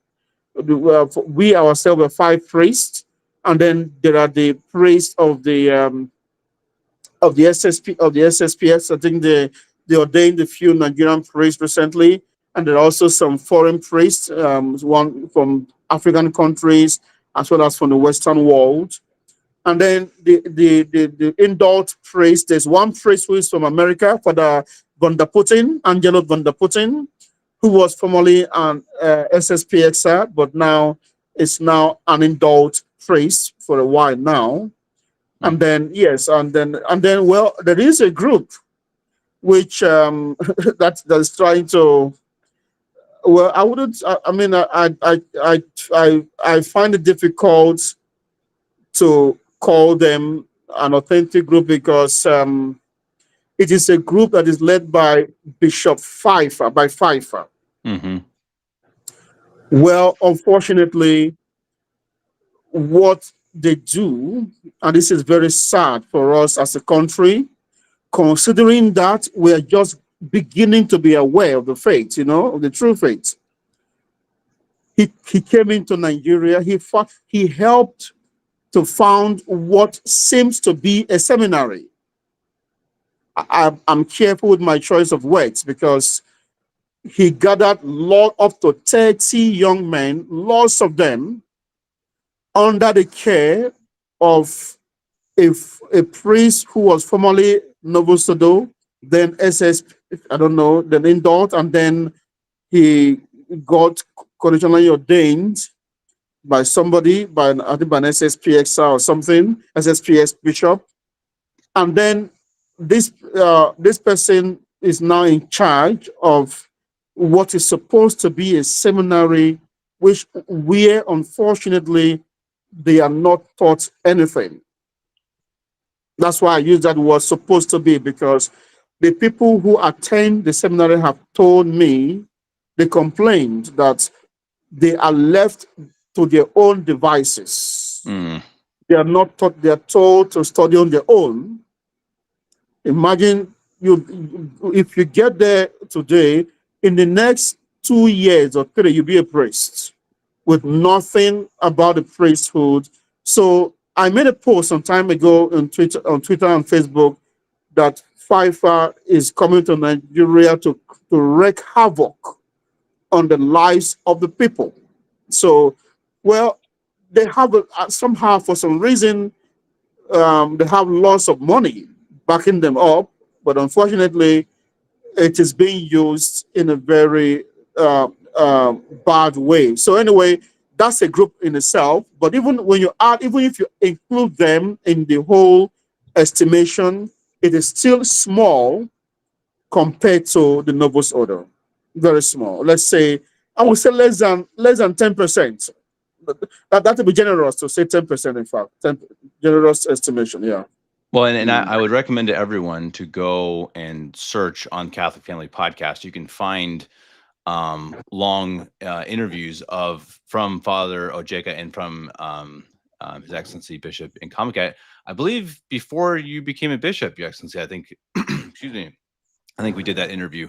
We ourselves are five priests, and then there are the priests of the SSPS. I think they ordained a few Nigerian priests recently, and there are also some foreign priests, one from African countries as well as from the Western world. And then the indult priest, there's one priest who is from America, Father Putin, Angelo Putin, who was formerly an SSPXer, but now is now an indult priest for a while now. And then yes, and then well, there is a group which that's trying to. Well, I wouldn't. I mean, I find it difficult to call them an authentic group because it is a group that is led by Bishop Pfeiffer, by Pfeiffer. Mm-hmm. Well, unfortunately, what they do, and this is very sad for us as a country, considering that we are just beginning to be aware of the faith, of the true faith. He came into Nigeria. He helped to found what seems to be a seminary. I'm careful with my choice of words because he gathered up to 30 young men, lots of them, under the care of a priest who was formerly Novus Ordo, then SS, I don't know, then indult, and then he got conditionally ordained by somebody, I think by an SSPX or something, SSPX bishop. And then this person is now in charge of what is supposed to be a seminary, where unfortunately they are not taught anything. That's why I use that word "supposed to be," because the people who attend the seminary have told me, they complained that they are left to their own devices. They are not taught, they are told to study on their own. Imagine if you get there today, in the next 2 years or 3, you'll be a priest with nothing about the priesthood. So I made a post some time ago on Twitter and Facebook that Pfeiffer is coming to Nigeria to wreak havoc on the lives of the people. So, well, they have somehow, for some reason, they have lots of money backing them up, but unfortunately, it is being used in a very bad way. So anyway, that's a group in itself. But even if you include them in the whole estimation, it is still small compared to the Novus Ordo. Very small. Let's say, I would say less than 10%. That would be generous to say 10%. In fact, generous estimation. Yeah. Well, and I would recommend to everyone to go and search on Catholic Family Podcast. You can find long interviews from Father Ojeka and from His Excellency Bishop Nkamuke. I believe before you became a bishop, Your Excellency, I think, excuse me, I think we did that interview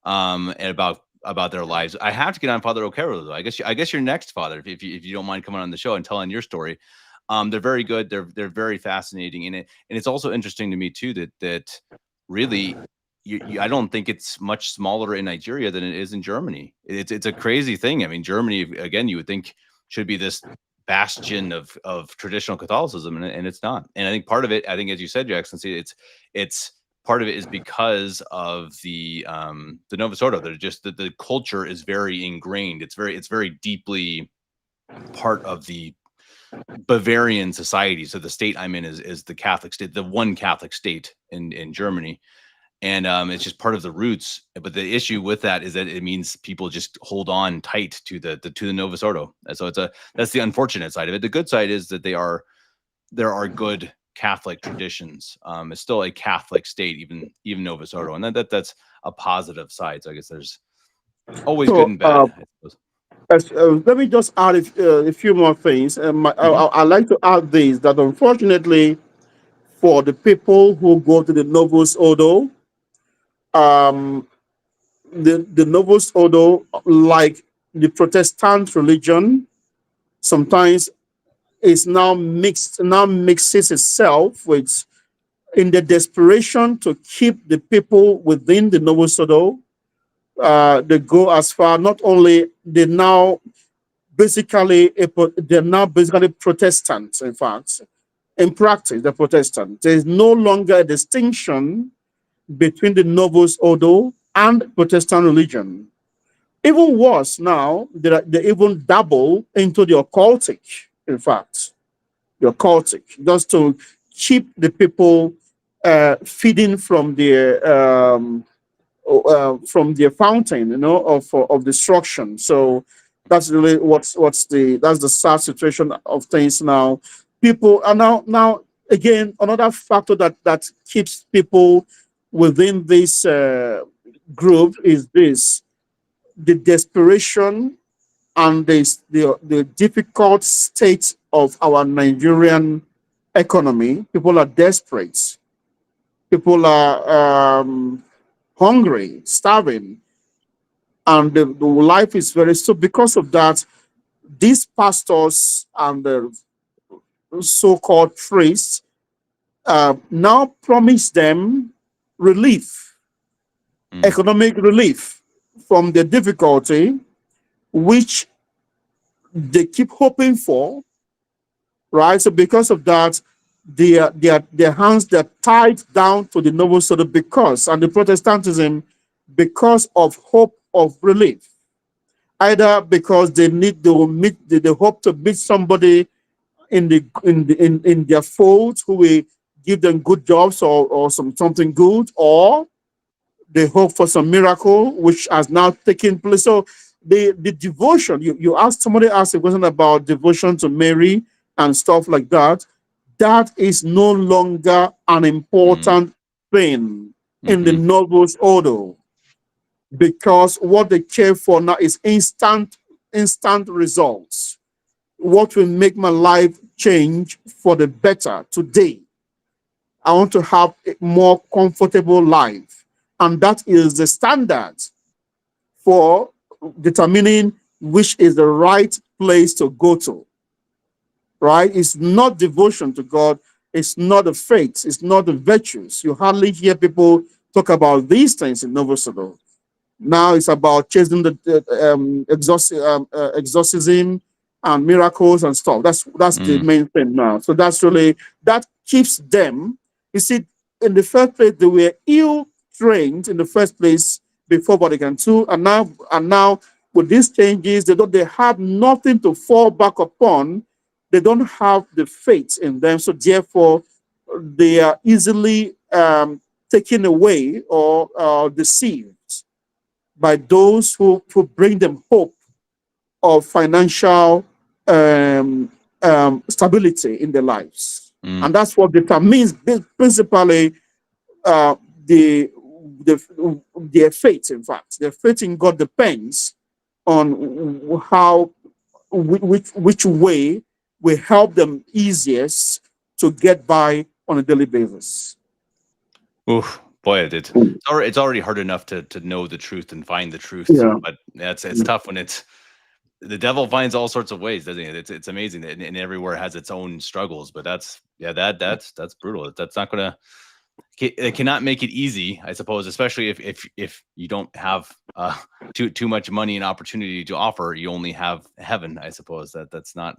and about their lives. I have to get on Father Okerulu, though. I guess you're next, Father, if you don't mind coming on the show and telling your story. They're very good. They're very fascinating in it, and it's also interesting to me too that really, I don't think it's much smaller in Nigeria than it is in Germany. It's a crazy thing. I mean, Germany, again, you would think should be this bastion of traditional Catholicism, and it's not. And I think part of it, I think, as you said, Your Excellency, it's part of it is because of the Novus Ordo. They're just the culture is very ingrained. It's very deeply part of the Bavarian society. So the state I'm in is the Catholic state, the one Catholic state in Germany. and it's just part of the roots. But the issue with that is that it means people just hold on tight to the Novus Ordo, and so that's the unfortunate side of it. The good side is that there are good Catholic traditions. It's still a Catholic state, even Novus Ordo, and that's a positive side. So I guess there's always good and bad, I suppose. Let me just add a few more things. I'd like to add this, that unfortunately, for the people who go to the Novus Ordo, the Novus Ordo, like the Protestant religion, sometimes is now mixes itself with, in the desperation to keep the people within the Novus Ordo. They go as far, not only they're now basically Protestants. In fact, in practice, they're Protestant. There is no longer a distinction between the Novus Ordo and Protestant religion. Even worse now, they even dabble into the occultic. In fact, the occultic, just to keep the people feeding from their fountain, of destruction. So that's really that's the sad situation of things now. People are now again, another factor that keeps people within this group is the desperation and the difficult state of our Nigerian economy. People are desperate. People are hungry, starving, and the life is very, so because of that, these pastors and the so-called priests now promise them relief, economic relief from the difficulty which they keep hoping for, right? So because of that, their hands, they're tied down to the Novus Ordo and the Protestantism, because of hope of relief. Either because they hope to meet somebody in their fold who will give them good jobs or something good, or they hope for some miracle which has now taken place. So the devotion, somebody asked a question about devotion to Mary and stuff like that. That is no longer an important thing in the Novus Ordo, because what they care for now is instant results. What will make my life change for the better today? I want to have a more comfortable life. And that is the standard for determining which is the right place to go to. Right? It's not devotion to God. It's not the faith. It's not the virtues. You hardly hear people talk about these things in Novus Ordo. Now it's about chasing the exorcism and miracles and stuff. That's the main thing now. So that keeps them. You see, in the first place, they were ill trained in the first place before Vatican II, and now with these changes, they have nothing to fall back upon. They don't have the faith in them, so therefore they are easily taken away or deceived by those who bring them hope of financial stability in their lives. And that's what determines principally their faith. In fact, their faith in God depends on which way will help them easiest to get by on a daily basis. Oof, boy, it's already hard enough to know the truth and find the truth. Yeah. But it's tough when the devil finds all sorts of ways, doesn't it? It's amazing that and everywhere has its own struggles. But that's brutal. That's not gonna. It cannot make it easy, I suppose, especially if you don't have too much money and opportunity to offer. You only have heaven, I suppose. That's not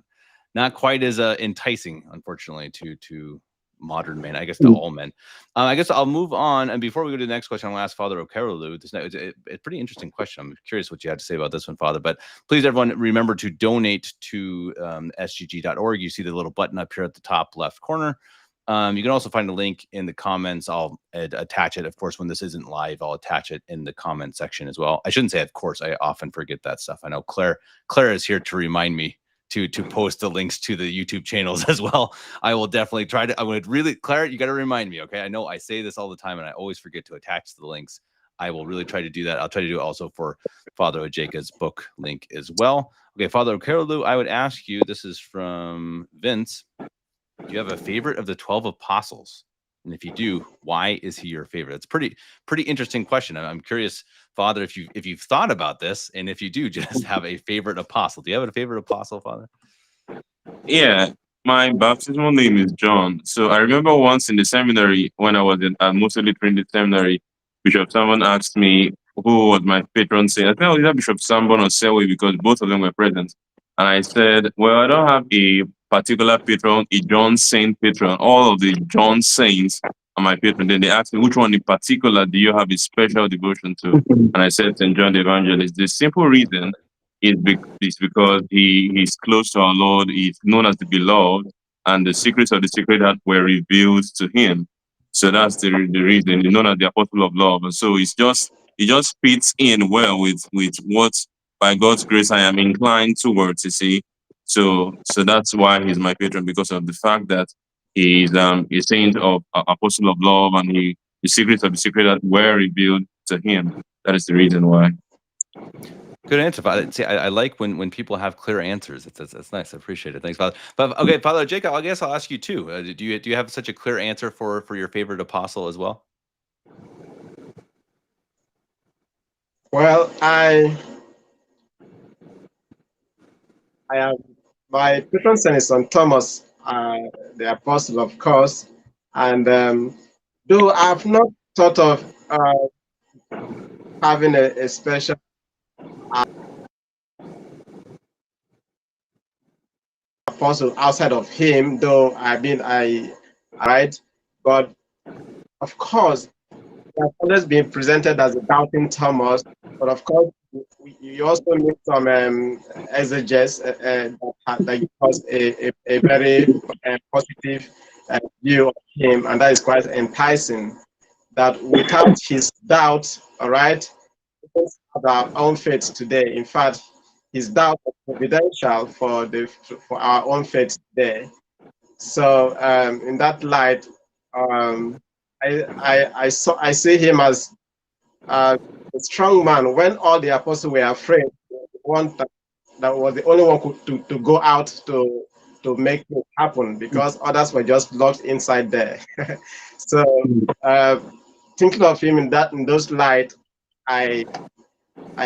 quite as enticing, unfortunately, to modern men. I guess to all men. I guess I'll move on, and before we go to the next question, I'm going to ask Father Okerulu. It's a pretty interesting question. I'm curious what you had to say about this one, Father. But please, everyone, remember to donate to sgg.org. You see the little button up here at the top left corner. You can also find a link in the comments. I'll attach it. Of course, when this isn't live, I'll attach it in the comment section as well. I shouldn't say, of course. I often forget that stuff. I know Claire is here to remind me to post the links to the YouTube channels as well. I will definitely try to. I would really, Claire, you got to remind me. Okay, I know I say this all the time, and I always forget to attach the links. I will really try to do that. I'll try to do it also for Father Ojeka's book link as well. Okay, Father Okerulu, I would ask you. This is from Vince. Do you have a favorite of the 12 apostles? And if you do, why is he your favorite? It's pretty interesting question. I'm curious, Father, if you've thought about this, and if you do, just have a favorite apostle. Do you have a favorite apostle, Father? Yeah, my baptismal name is John. So I remember once in the seminary when I was in mostly Trinity Seminary, Bishop Salmon asked me who was my patron saint. I think it was either Bishop Salmon or Selway because both of them were present. And I said, well, I don't have a particular patron, a John Saint patron. All of the John Saints are my patron. Then they asked me, which one in particular do you have a special devotion to? And I said, St. John the Evangelist. The simple reason is because he is close to our Lord. He's known as the beloved, and the secrets of the Sacred Heart were revealed to him. So that's the reason he's known as the Apostle of Love. And so it just fits in well with what, by God's grace, I am inclined towards. You see, so that's why he's my patron, because of the fact that he is a saint of Apostle of Love, and the secrets of the Sacred Heart were revealed to him. That is the reason why. Good answer, Father. See, I like when people have clear answers. That's nice. I appreciate it. Thanks, Father. But okay, Father Jacob, I guess I'll ask you too. Do you have such a clear answer for your favorite apostle as well? Well, I have my patron saint is St. Thomas, the apostle, of course, and though I've not thought of having a special apostle outside of him, though I right, but of course, he has always been presented as a doubting Thomas. But of course, you also need some exegetes that give us a very positive view of him, and that is quite enticing. That without his doubt, all right, we don't have our own faith today. In fact, his doubt is providential for our own faith today. So in that light, I see him as a strong man. When all the apostles were afraid, the one that was the only one to go out to make it happen, because others were just locked inside there. So thinking of him in those light, I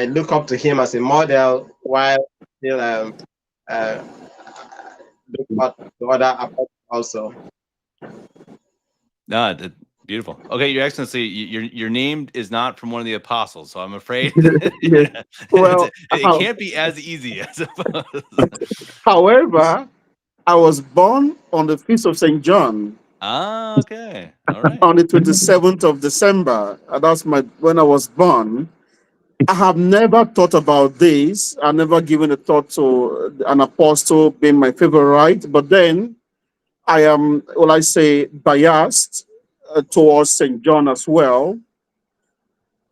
look up to him as a model, while still look at the other apostles also. No, beautiful. Okay, Your Excellency, your name is not from one of the apostles, so I'm afraid Yeah. Well, it can't be as easy, I suppose. however, I was born on the feast of St. John. Ah, okay. All right. On the 27th of December. That's when I was born. I have never thought about this. I've never given a thought to an apostle being my favorite. But then I am, well, I say, biased towards St. John as well.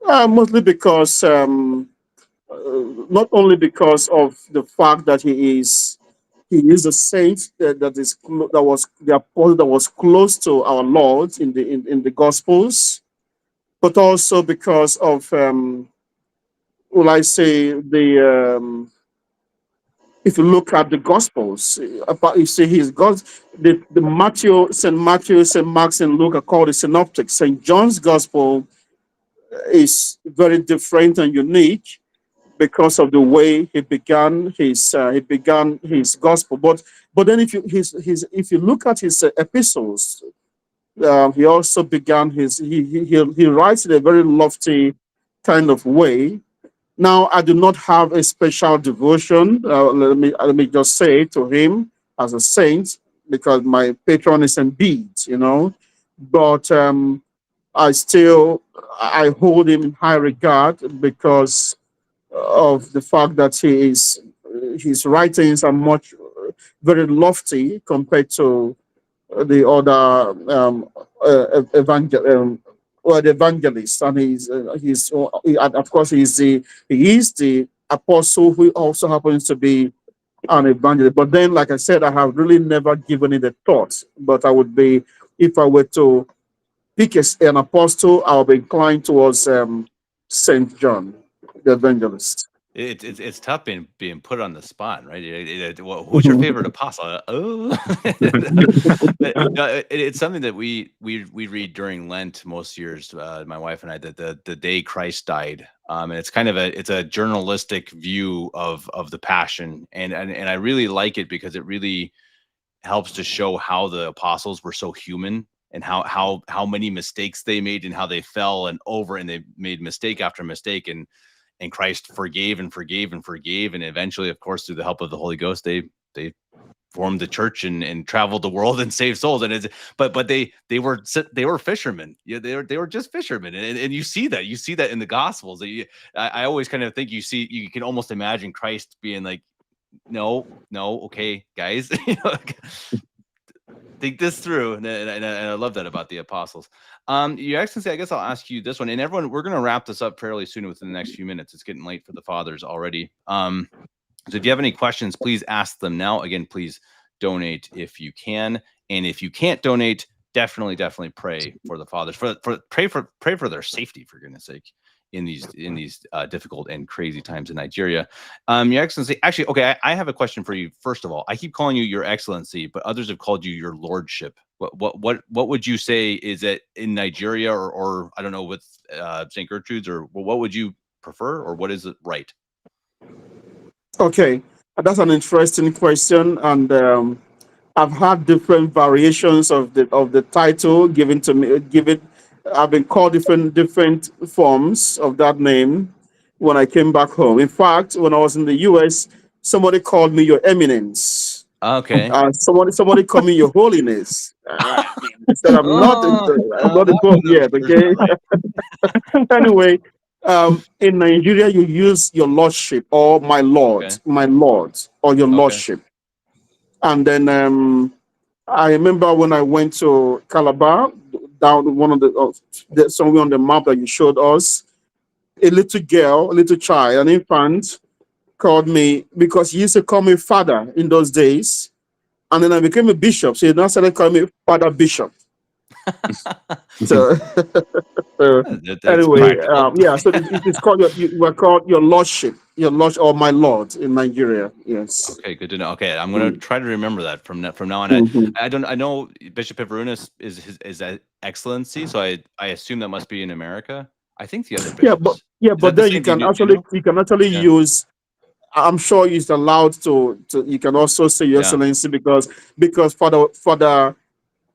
Mostly because, not only because of the fact that he is a saint that was the apostle that was close to our Lord in the Gospels, but also because of will I say if you look at the Gospels, you see his God, the Matthew, St. Mark, St. Luke are called the synoptics. St. John's Gospel is very different and unique because of the way he began his gospel. But then if you look at his epistles, he also began he writes in a very lofty kind of way. Now, I do not have a special devotion. Let me just say to him as a saint, because my patron is indeed, But I hold him in high regard because of the fact that his writings are very lofty compared to the other well, the evangelist, and and of course he is the apostle who also happens to be an evangelist. But then, like I said, I have really never given it a thought. But I would be, if I were to pick an apostle, I'll be inclined towards Saint John, the evangelist. It's tough being put on the spot, right? Well, who's your favorite apostle? Oh, but, no, it's something that we read during Lent most years. My wife and I, the day Christ died, and it's kind of it's a journalistic view of the Passion, and I really like it because it really helps to show how the apostles were so human and how many mistakes they made and how they fell and they made mistake after mistake and Christ forgave and forgave and forgave, and eventually, of course, through the help of the Holy Ghost, they formed the church and traveled the world and saved souls. And but they were fishermen. Yeah, they were just fishermen, and you see that in the Gospels. I always kind of think you can almost imagine Christ being like, no, okay, guys, think this through, and I love that about the apostles. Your Excellency, I guess I'll ask you this one, and everyone, we're going to wrap this up fairly soon within the next few minutes. It's getting late for the fathers already. So if you have any questions, please ask them now. Again, please donate if you can, and if you can't donate, definitely pray for the fathers, pray for their safety, for goodness sake, in these difficult and crazy times in Nigeria. Your Excellency, actually, okay, I have a question for you. First of all, I keep calling you Your Excellency, but others have called you Your Lordship. What would you say is it in Nigeria, or I don't know, with St. Gertrude's, or what would you prefer, or what is it right? Okay, that's an interesting question, and I've had different variations of the title given to me. I've been called different forms of that name when I came back home. In fact, when I was in the U.S., somebody called me Your Eminence. Okay. Somebody called me Your Holiness. I said I'm not the Pope yet. Okay. Anyway, in Nigeria, you use Your Lordship or My Lord, Okay. My Lord, or Your Lordship. And then I remember when I went to Calabar, down one of somewhere on the map that you showed us, a little girl, a little child, an infant, called me because he used to call me father in those days. And then I became a bishop. So he now started calling me Father Bishop. So, so That's anyway, practical. yeah, so it is called you were called Your Lordship, Your Lord, or My Lord in Nigeria. Yes. Okay, good to know. Okay, I'm gonna try to remember that from now on. Mhm. I know Bishop Ivarunas is that Excellency, so I assume that must be in America. I think the other bishops, is that But the then same? Do you know? you can actually Yeah. use. I'm sure it's allowed to. You can also say Your Yeah. Excellency because Father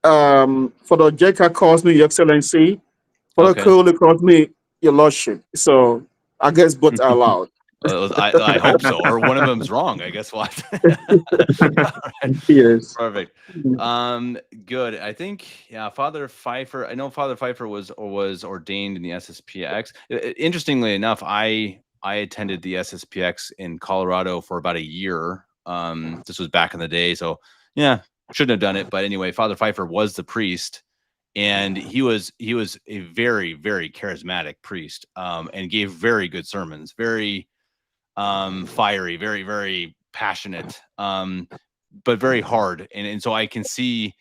Ojeka calls me Your Excellency. Father Okay. Okerulu calls me Your Lordship. So I guess both are allowed. I hope so, or one of them's wrong. I guess what. All right. Yes. Perfect. Good. I think, yeah, Father Pfeiffer. I know Father Pfeiffer was ordained in the SSPX. Interestingly enough, I attended the SSPX in Colorado for about a year. This was back in the day, so yeah, shouldn't have done it. But anyway, Father Pfeiffer was the priest, and he was a very charismatic priest, and gave very good sermons, very fiery, very passionate, but very hard. And so I can see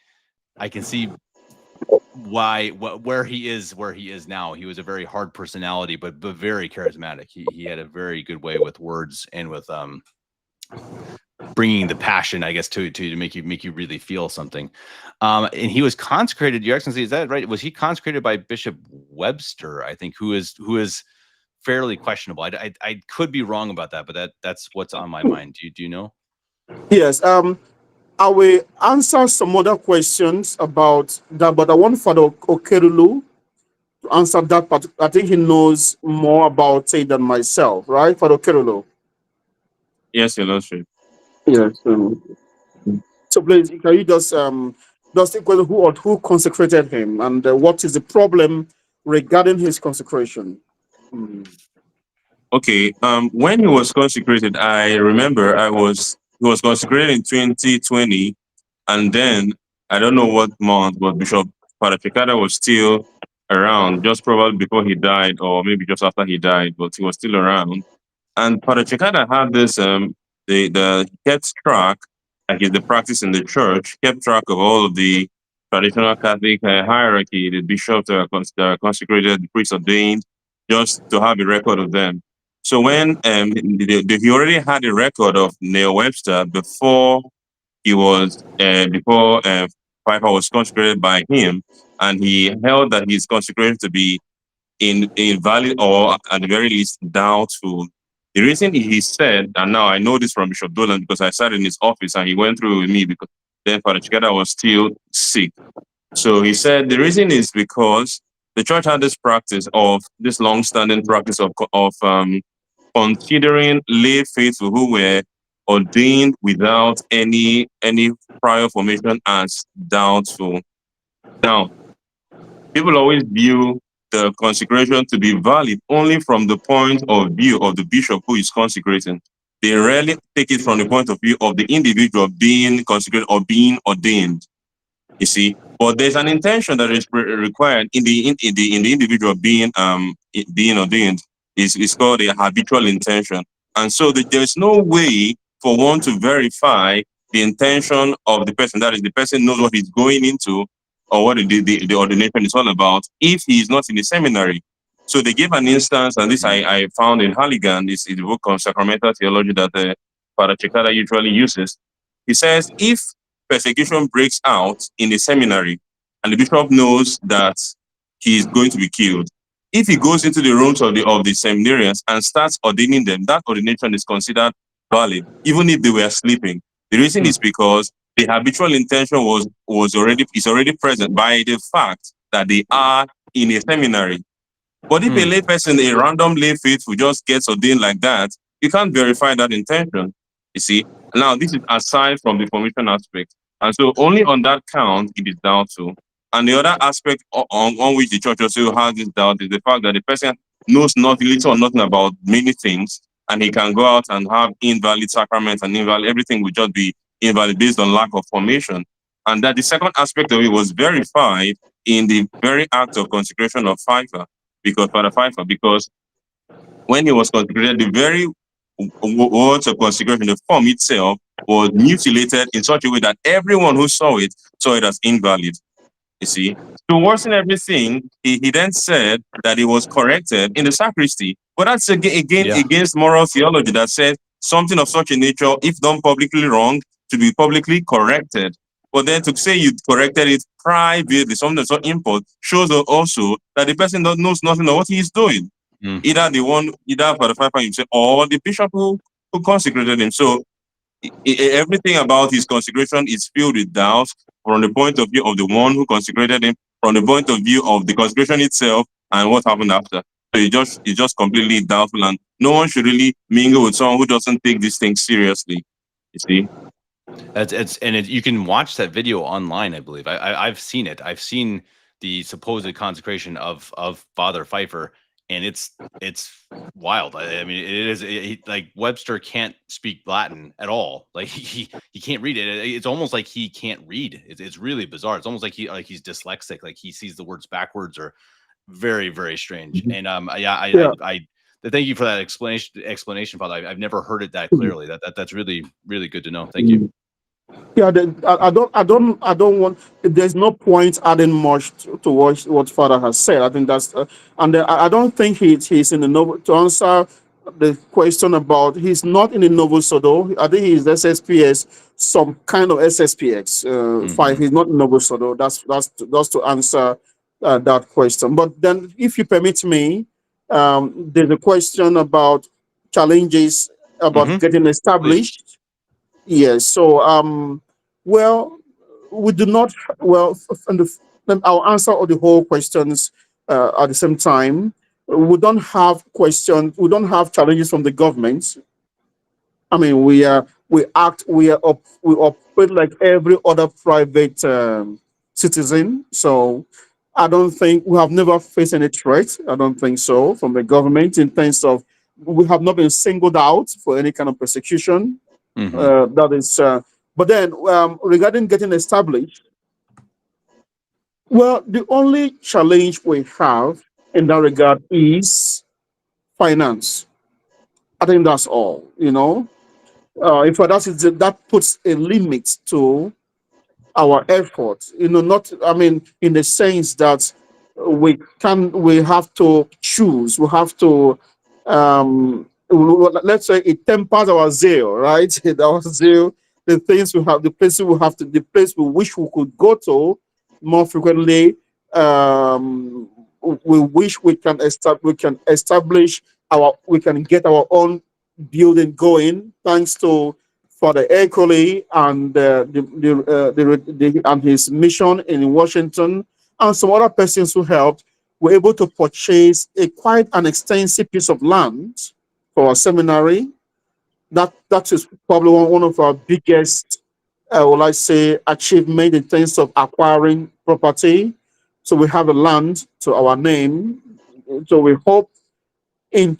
where he is now. He was a very hard personality, but very charismatic. He had a very good way with words and with bringing the passion, I guess, to make you really feel something. And he was consecrated, Your Excellency, is that right? Was he consecrated by Bishop Webster, I think, who is fairly questionable. I could be wrong about that, but that's what's on my mind. Do you know? Yes. I will answer some other questions about that, but I want Father Okerulu to answer that part. I think he knows more about it than myself, right, Father Okerulu? Yes, Your Lordship. Yes. So please, can you just think whether who consecrated him and what is the problem regarding his consecration? Mm. Okay. When he was consecrated, I remember he was consecrated in 2020, and then I don't know what month, but Bishop Father Chekada was still around, just probably before he died, or maybe just after he died, but he was still around. And Father Chekada had this the kept track, like is the practice in the church, kept track of all of the traditional Catholic hierarchy, the bishops that are consecrated, the priests ordained, just to have a record of them. So when he already had a record of Neil Webster before he was before Piper was consecrated by him, and he held that his consecration to be invalid or at the very least doubtful. The reason he said, and now I know this from Bishop Dolan because I sat in his office and he went through with me because then Father Chikada was still sick. So he said the reason is because the church had this practice of this long-standing practice of considering lay faithful who were ordained without any prior formation as doubtful. Now, people always view the consecration to be valid only from the point of view of the bishop who is consecrating. They rarely take it from the point of view of the individual being consecrated or being ordained. You see, but there's an intention that is required in the individual being ordained. Is called a habitual intention, and so there's no way for one to verify the intention of the person. That is, the person knows what he's going into or what the ordination is all about if he is not in the seminary. So they gave an instance, and this I found in Halligan, this is the book on sacramental theology that Father Chekada usually uses. He says if persecution breaks out in the seminary and the bishop knows that he is going to be killed, if he goes into the rooms of the seminarians and starts ordaining them, that ordination is considered valid, even if they were sleeping. The reason is because the habitual intention is already present by the fact that they are in a seminary. But if a lay person, a random lay faithful, just gets ordained like that, you can't verify that intention. You see? Now, this is aside from the formation aspect. And so only on that count, it is doubtful. And the other aspect on which the church also has this doubt is the fact that the person knows nothing, little or nothing about many things, and he can go out and have invalid sacraments and invalid, everything would just be invalid based on lack of formation. And that the second aspect of it was verified in the very act of consecration of Pfeiffer, because when he was consecrated, the very words of consecration, the form itself, was mutilated in such a way that everyone who saw it as invalid. You see, to worsen everything, he then said that it was corrected in the sacristy. But that's again against moral theology that says something of such a nature, if done publicly wrong, to be publicly corrected. But then to say you corrected it privately, something that's not import, shows also that the person knows nothing of what he is doing. Either for the Pfeiffer himself or the bishop who consecrated him. So everything about his consecration is filled with doubt from the point of view of the one who consecrated him, from the point of view of the consecration itself and what happened after. So it's just completely doubtful, and no one should really mingle with someone who doesn't take these things seriously. You see? You can watch that video online, I believe. I've seen it. I've seen the supposed consecration of Father Pfeiffer, and it's wild. I mean, it is like Webster can't speak Latin at all. Like he can't read it. It's almost like he can't read. It's really bizarre. It's almost like he's dyslexic. Like he sees the words backwards, or very, very strange. And I thank you for that explanation, Father. I've never heard it that clearly. That's really, really good to know. Thank you. Yeah, I don't want. There's no point adding much to what Father has said. I think that's, and I don't think he's in the novel to answer the question about. He's not in the novel Sodo. I think he's SSPX, some kind of SSPX 5. He's not in novel Sodo. That's to answer that question. But then, if you permit me, there's a question about challenges about getting established. Please. Yes. So, well, we do not. Well, then I'll answer all the whole questions at the same time. We don't have questions. We don't have challenges from the government. I mean, we operate like every other private citizen. So, I don't think we have never faced any threat. I don't think so from the government in terms of we have not been singled out for any kind of persecution. That is, but then regarding getting established, Well, the only challenge we have in that regard is finance. I think that's all. In fact, that puts a limit to our effort. Not, I mean, in the sense that we have to choose, we have to, let's say it tempers our zeal, right? Our zeal, the places we have to, the place we wish we could go to more frequently. We wish we can get our own building going thanks to Father Ecole and and his mission in Washington, and some other persons who helped, were able to purchase a quite an extensive piece of land for our seminary. That is probably one of our biggest, will I say, achievement in terms of acquiring property. So we have a land to our name. So we hope in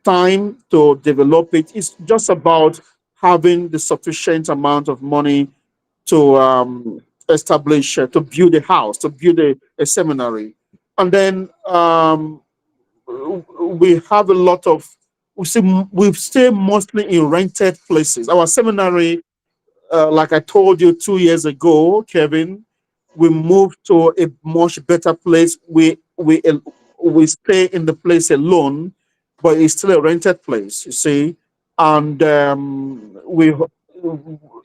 time to develop it. It's just about having the sufficient amount of money to establish, to build a house, to build a seminary. And then we have a lot of, we stay mostly in rented places. Our seminary, like I told you 2 years ago, Kevin, we moved to a much better place. We stay in the place alone, but it's still a rented place, you see. And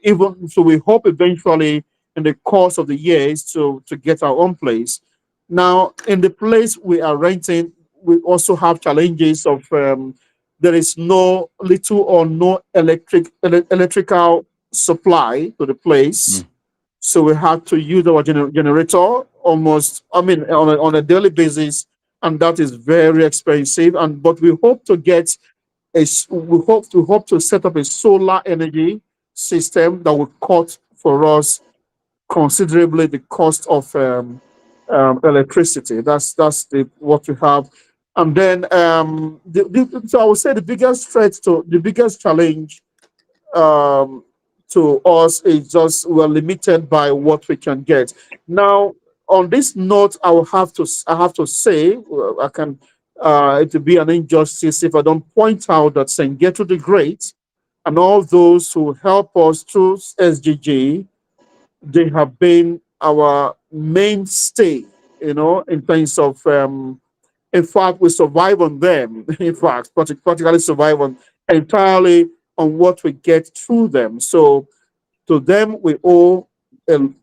even so, we hope eventually in the course of the years to get our own place. Now, in the place we are renting, we also have challenges of there is no little or no electrical supply to the place. Mm. So we have to use our generator almost, I mean, on a daily basis, and that is very expensive. And but we hope to get we hope to set up a solar energy system that will cut for us considerably the cost of electricity. That's what we have. And then so I would say the biggest challenge um, to us is just we're limited by what we can get. Now, on this note, I have to say, I can, it would be an injustice if I don't point out that Saint Gertrude the Great and all those who help us through SGG, they have been our mainstay. In terms of in fact, we survive on them. In fact, practically survive on entirely on what we get through them. So to them, we owe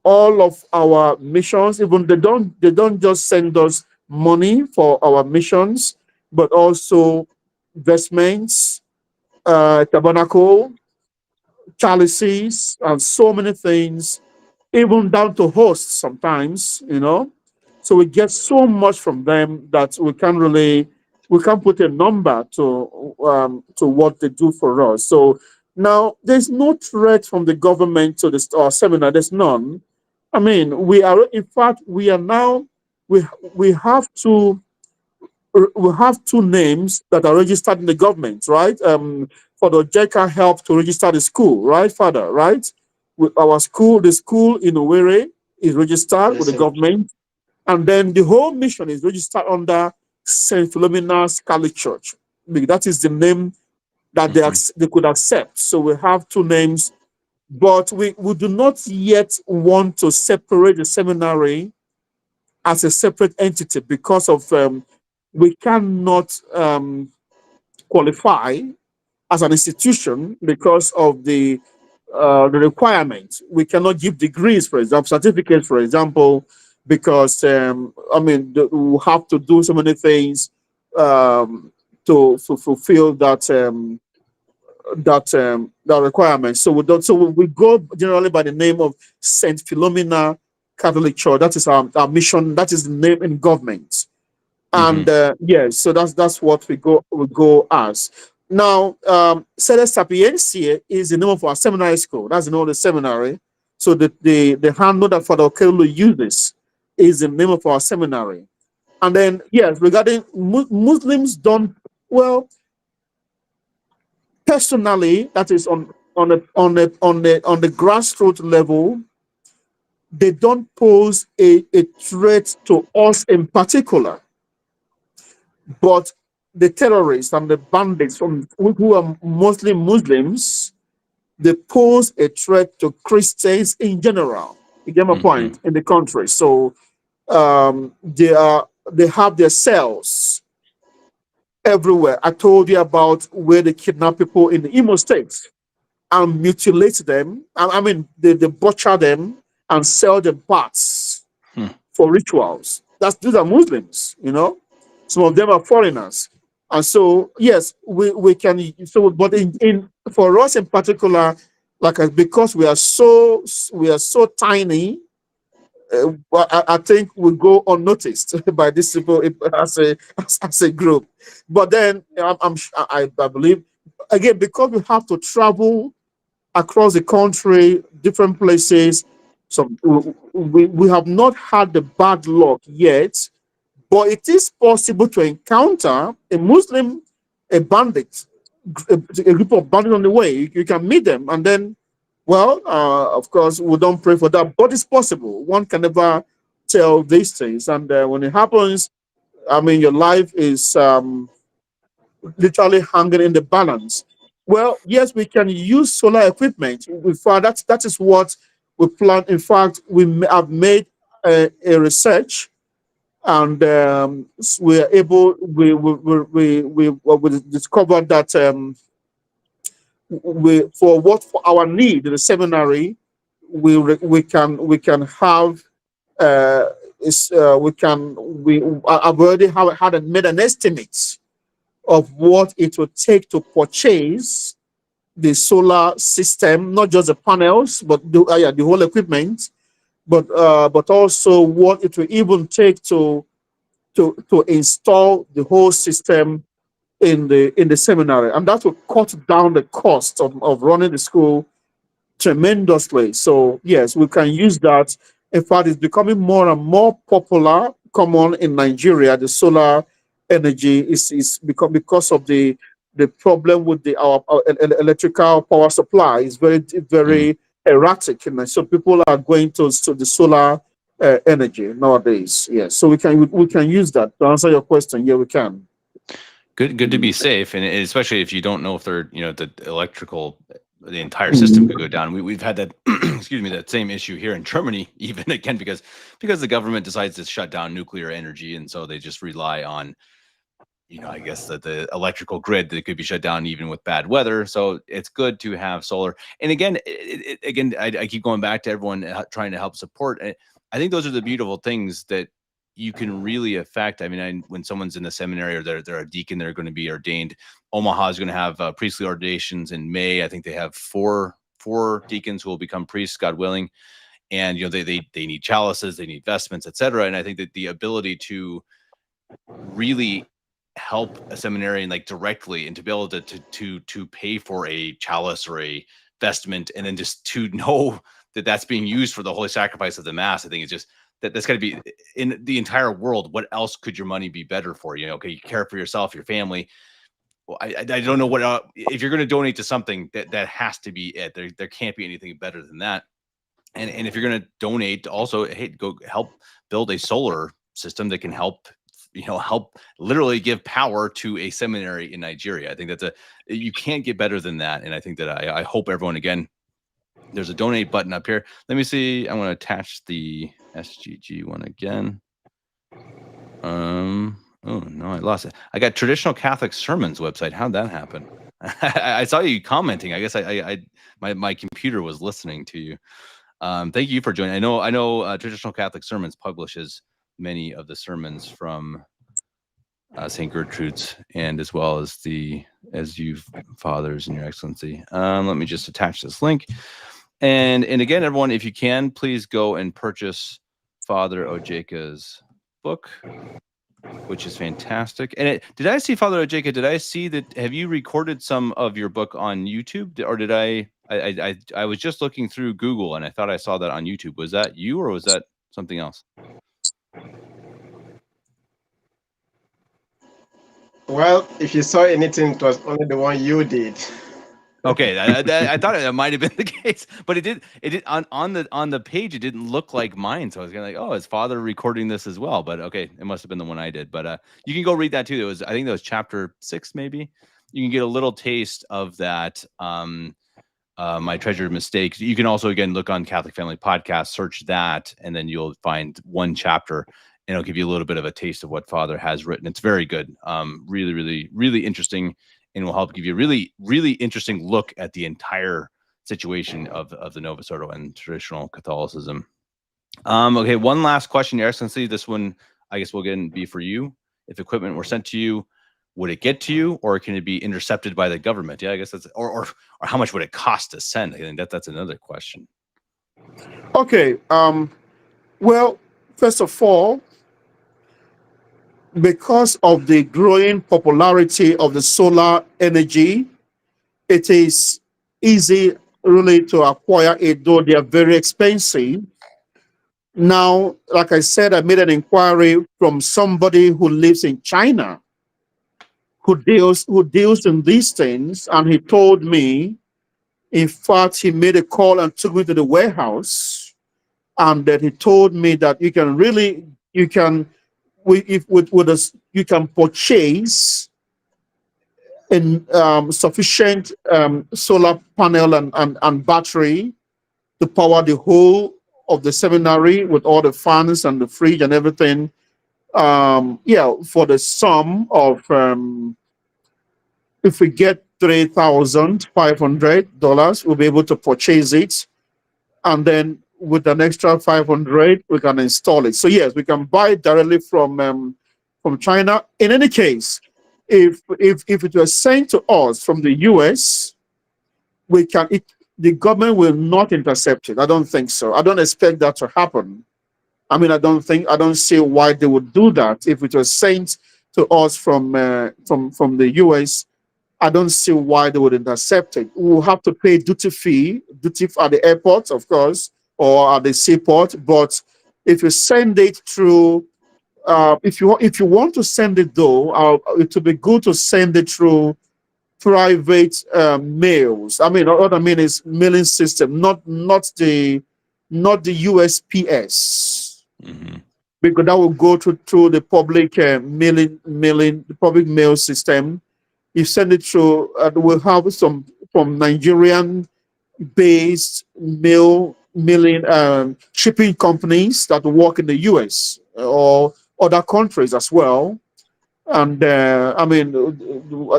all of our missions. Even they don't just send us money for our missions, but also vestments, tabernacle, chalices, and so many things, even down to hosts sometimes. So we get so much from them that we can't put a number to what they do for us. So now there's no threat from the government to this our seminar. There's none. I mean, in fact we are now we we have to we have two names that are registered in the government, right? Father Ojeka helped to register the school, right, Father, right? With our school, the school in Owerri is registered with Yes, the sir. government, and then the whole mission is registered under Saint Philomena's Catholic Church. That is the name that Hmm. they could accept. So we have two names, but we do not yet want to separate the seminary as a separate entity because of we cannot qualify as an institution because of the requirements. We cannot give degrees, for example, certificates, for example, because I mean we have to do so many things to fulfill that requirement. So we don't. So we go generally by the name of Saint Philomena Catholic Church. That is our mission. That is the name in government. Hmm. And yes, so that's what we go as. Now, Sede Sapientia is the name of our seminary school. That's the name of the seminary. So the handle that Father Okerulu uses is the name of our seminary. And then yes, regarding Muslims don't, well, personally, that is on the grassroots level. they don't pose a threat to us in particular, but the terrorists and the bandits who are mostly Muslims, they pose a threat to Christians in general. You get my point, in the country. So they have their cells everywhere. I told you about where they kidnap people in the Imo State and mutilate them. I mean, they butcher them and sell the parts for rituals. These are Muslims, you know. Some of them are foreigners. And so, yes, we can. So, but in for us in particular, because we are so tiny, I think we go unnoticed by these people as a group. But then I believe again, because we have to travel across the country, different places. So we have not had the bad luck yet, but it is possible to encounter a Muslim, a bandit, a group of bandits on the way. You can meet them, and then, well, of course, we don't pray for that, but it's possible. One can never tell these things, and when it happens, I mean, your life is literally hanging in the balance. Well, yes, we can use solar equipment. In fact, that is what we plan. In fact, have made a research, and we are able. We discovered that for our need in the seminary, we can have. We can we I've already had made an estimate of what it would take to purchase the solar system, not just the panels, but the whole equipment, but also what it will even take to install the whole system in the seminary, and that will cut down the cost of running the school tremendously. So yes, we can use that. In fact, it's becoming more and more popular, common in Nigeria. The solar energy is because of the problem with our electrical power supply is very erratic, and so people are going to the solar energy nowadays. Yes, so we can use that to answer your question. Yeah, we can. Good to be safe, and especially if you don't know if they're, the entire system could go down. We've had that excuse me, that same issue here in Germany, even again because the government decides to shut down nuclear energy, and so they just rely on, I guess that the electrical grid that could be shut down even with bad weather. So it's good to have solar. And again, I keep going back to everyone trying to help support. I think those are the beautiful things that you can really affect. I mean, when someone's in the seminary or they're a deacon, they're going to be ordained. Omaha is going to have priestly ordinations in May. I think they have four deacons who will become priests, God willing. And they need chalices, they need vestments, etc. And I think that the ability to really help a seminarian directly, and to be able to pay for a chalice or a vestment, and then just to know that that's being used for the holy sacrifice of the mass, I think it's just that's got to be in the entire world. What else could your money be better for? Okay, you care for yourself, your family. Well, I don't know what if you're going to donate to something, that has to be it. There can't be anything better than that. And if you're going to donate, also, hey, go help build a solar system that can help literally give power to a seminary in Nigeria. I think you can't get better than that. And I think that I hope everyone, again, there's a donate button up here. Let me see. I want to attach the SGG one again. Oh no, I lost it. I got Traditional Catholic Sermons website. How'd that happen? I saw you commenting. I guess my computer was listening to you. Thank you for joining. I know Traditional Catholic Sermons publishes many of the sermons from St. Gertrude's, and as well as you fathers and your excellency. Let me just attach this link. And again, everyone, if you can, please go and purchase Father Ojeka's book, which is fantastic. And did I see, Father Ojeka, did I see that, have you recorded some of your book on YouTube, or did I was just looking through Google and I thought I saw that on YouTube. Was that you, or was that something else? Well, if you saw anything, it was only the one you did. Okay, I thought that might have been the case, but it did on the page. It didn't look like mine, so I was gonna like, oh, is Father recording this as well? But okay, it must have been the one I did. But you can go read that too. It was, I think that was chapter 6, maybe. You can get a little taste of that. My treasured mistakes. You can also again look on Catholic Family Podcast, search that, and then you'll find one chapter, and it'll give you a little bit of a taste of what Father has written. It's very good. Really, really, really interesting, and will help give you a really, really interesting look at the entire situation of the Novus Ordo and traditional Catholicism. Okay, one last question, Your Excellency. This one, I guess, will again be for you. If equipment were sent to you, would it get to you, or can it be intercepted by the government? Yeah, I guess that's, or how much would it cost to send? I think that's another question. Okay. Well, first of all, because of the growing popularity of the solar energy, it is easy really to acquire it, though they are very expensive. Now, like I said, I made an inquiry from somebody who lives in China, who deals in these things, and he told me, in fact, he made a call and took me to the warehouse, and that he told me that you can you can purchase in sufficient solar panel and battery to power the whole of the seminary with all the fans and the fridge and everything. Yeah, for the sum of if we get $3,500, we'll be able to purchase it, and then with an extra 500, we can install it. So yes, we can buy it directly from China. In any case, if it was sent to us from the US, the government will not intercept it. I don't think so. I don't expect that to happen. I mean, I don't see why they would do that. If it was sent to us from the US, I don't see why they would intercept it. We'll have to pay duty at the airport, of course, or at the seaport. But if you send it through, if you want to send it though, it would be good to send it through private mails. I mean, what I mean is mailing system, not the USPS, because that will go through the public the public mail system. You send it through, we'll have some from Nigerian-based mailing shipping companies that work in the US or other countries as well. And I mean,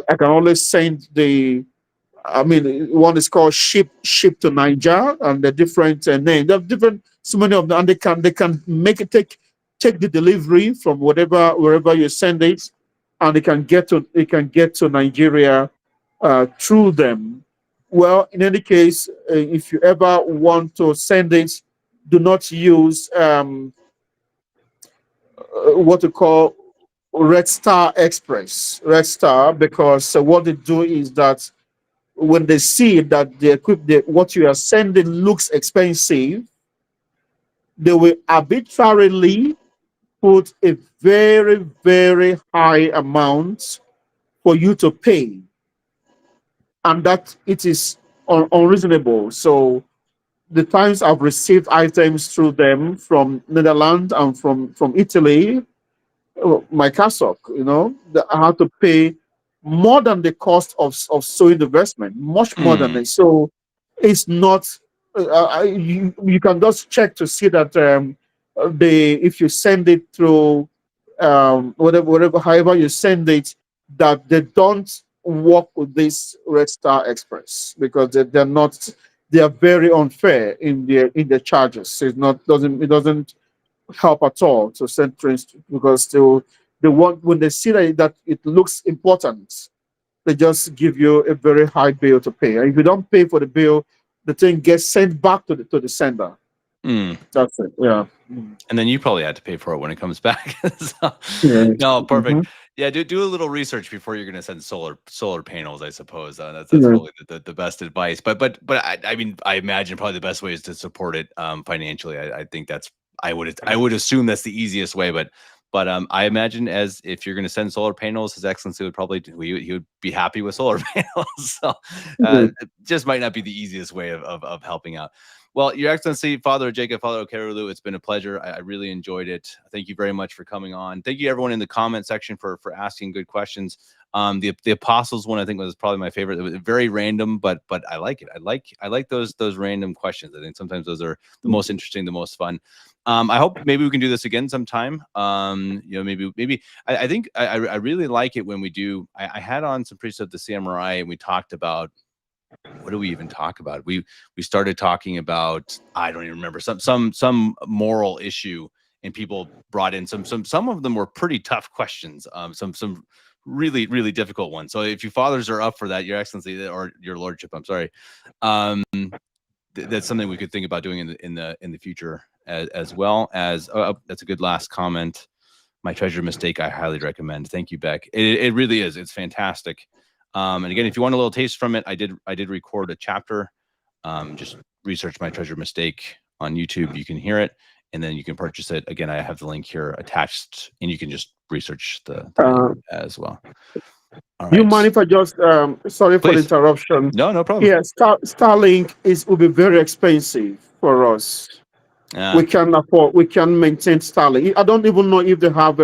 I can always send one is called ship to Niger, and the different names. There are different, so many of them, and they can make it take the delivery from wherever you send it, and it can get to Nigeria through them. Well, in any case, if you ever want to send it, do not use what we call Red Star Express, because what they do is that when they see that what you are sending looks expensive, they will arbitrarily put a very, very high amount for you to pay, and that it is unreasonable. So the times I've received items through them from Netherlands and from Italy, my cassock, I had to pay more than the cost of sewing the vestment, much more than it. So it's not. You can just check to see that if you send it through however you send it, that they don't work with this Red Star Express, because they're not. They are very unfair in their charges. It doesn't help at all to send trains, because they want, when they see that it looks important, they just give you a very high bill to pay. And if you don't pay for the bill, the thing gets sent back to the sender. That's it. Yeah. And then you probably had to pay for it when it comes back. So, Yeah. no, perfect. Yeah, do a little research before you're going to send solar panels, I suppose. That's probably the best advice. But I mean, I imagine probably the best way is to support it financially. I think I would assume that's the easiest way, but But I imagine as if you're going to send solar panels, His Excellency would probably he would be happy with solar panels. So it just might not be the easiest way of helping out. Well, Your Excellency, Father Ojeka, Father Okerulu, it's been a pleasure. I really enjoyed it. Thank you very much for coming on. Thank you everyone in the comment section for asking good questions. The apostles one I think was probably my favorite. It was very random, but I like it. I like those random questions. I think sometimes those are the most interesting, the most fun. I hope maybe we can do this again sometime. Maybe I think I really like it when we do. I had on some priests of the samurai and we talked about, what do we even talk about? We started talking about, I don't even remember, some moral issue, and people brought in some of them were pretty tough questions. Some really difficult ones. So if you fathers are up for that, Your Excellency or Your Lordship, I'm sorry, that's something we could think about doing in the future as well as. That's a good last comment. My treasure mistake, I highly recommend. Thank you, Beck. It really is. It's fantastic. And again, if you want a little taste from it, I did record a chapter. Just research My Treasure Mistake on YouTube. You can hear it, and then you can purchase it. Again, I have the link here attached, and you can just research the name as well. All right. You mind if I just sorry for the Please. interruption? No problem. Yeah, Starlink will be very expensive for us. We can afford, we can maintain Starlink. I don't even know if they have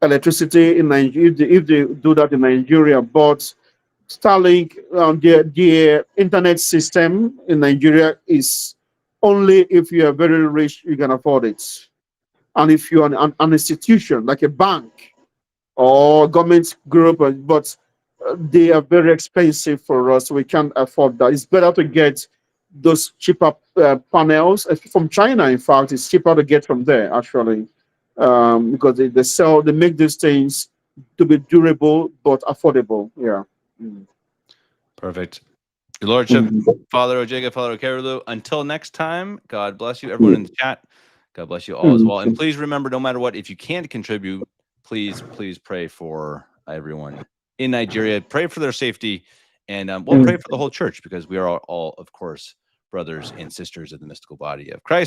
electricity in Nigeria, if they do that in Nigeria, but Starlink, the internet system in Nigeria is only if you are very rich, you can afford it. And if you're an institution like a bank or government group, but they are very expensive for us. We can't afford that. It's better to get those cheaper panels from China. In fact, it's cheaper to get from there actually, because they make these things to be durable but affordable. Yeah. Perfect. Your Lordship, Father Ojeka, Father Okerulu, until next time, God bless you. Everyone in the chat, God bless you all as well. And please remember, no matter what, if you can't contribute, please pray for everyone in Nigeria. Pray for their safety, and we'll pray for the whole church, because we are all, of course, brothers and sisters of the mystical body of Christ.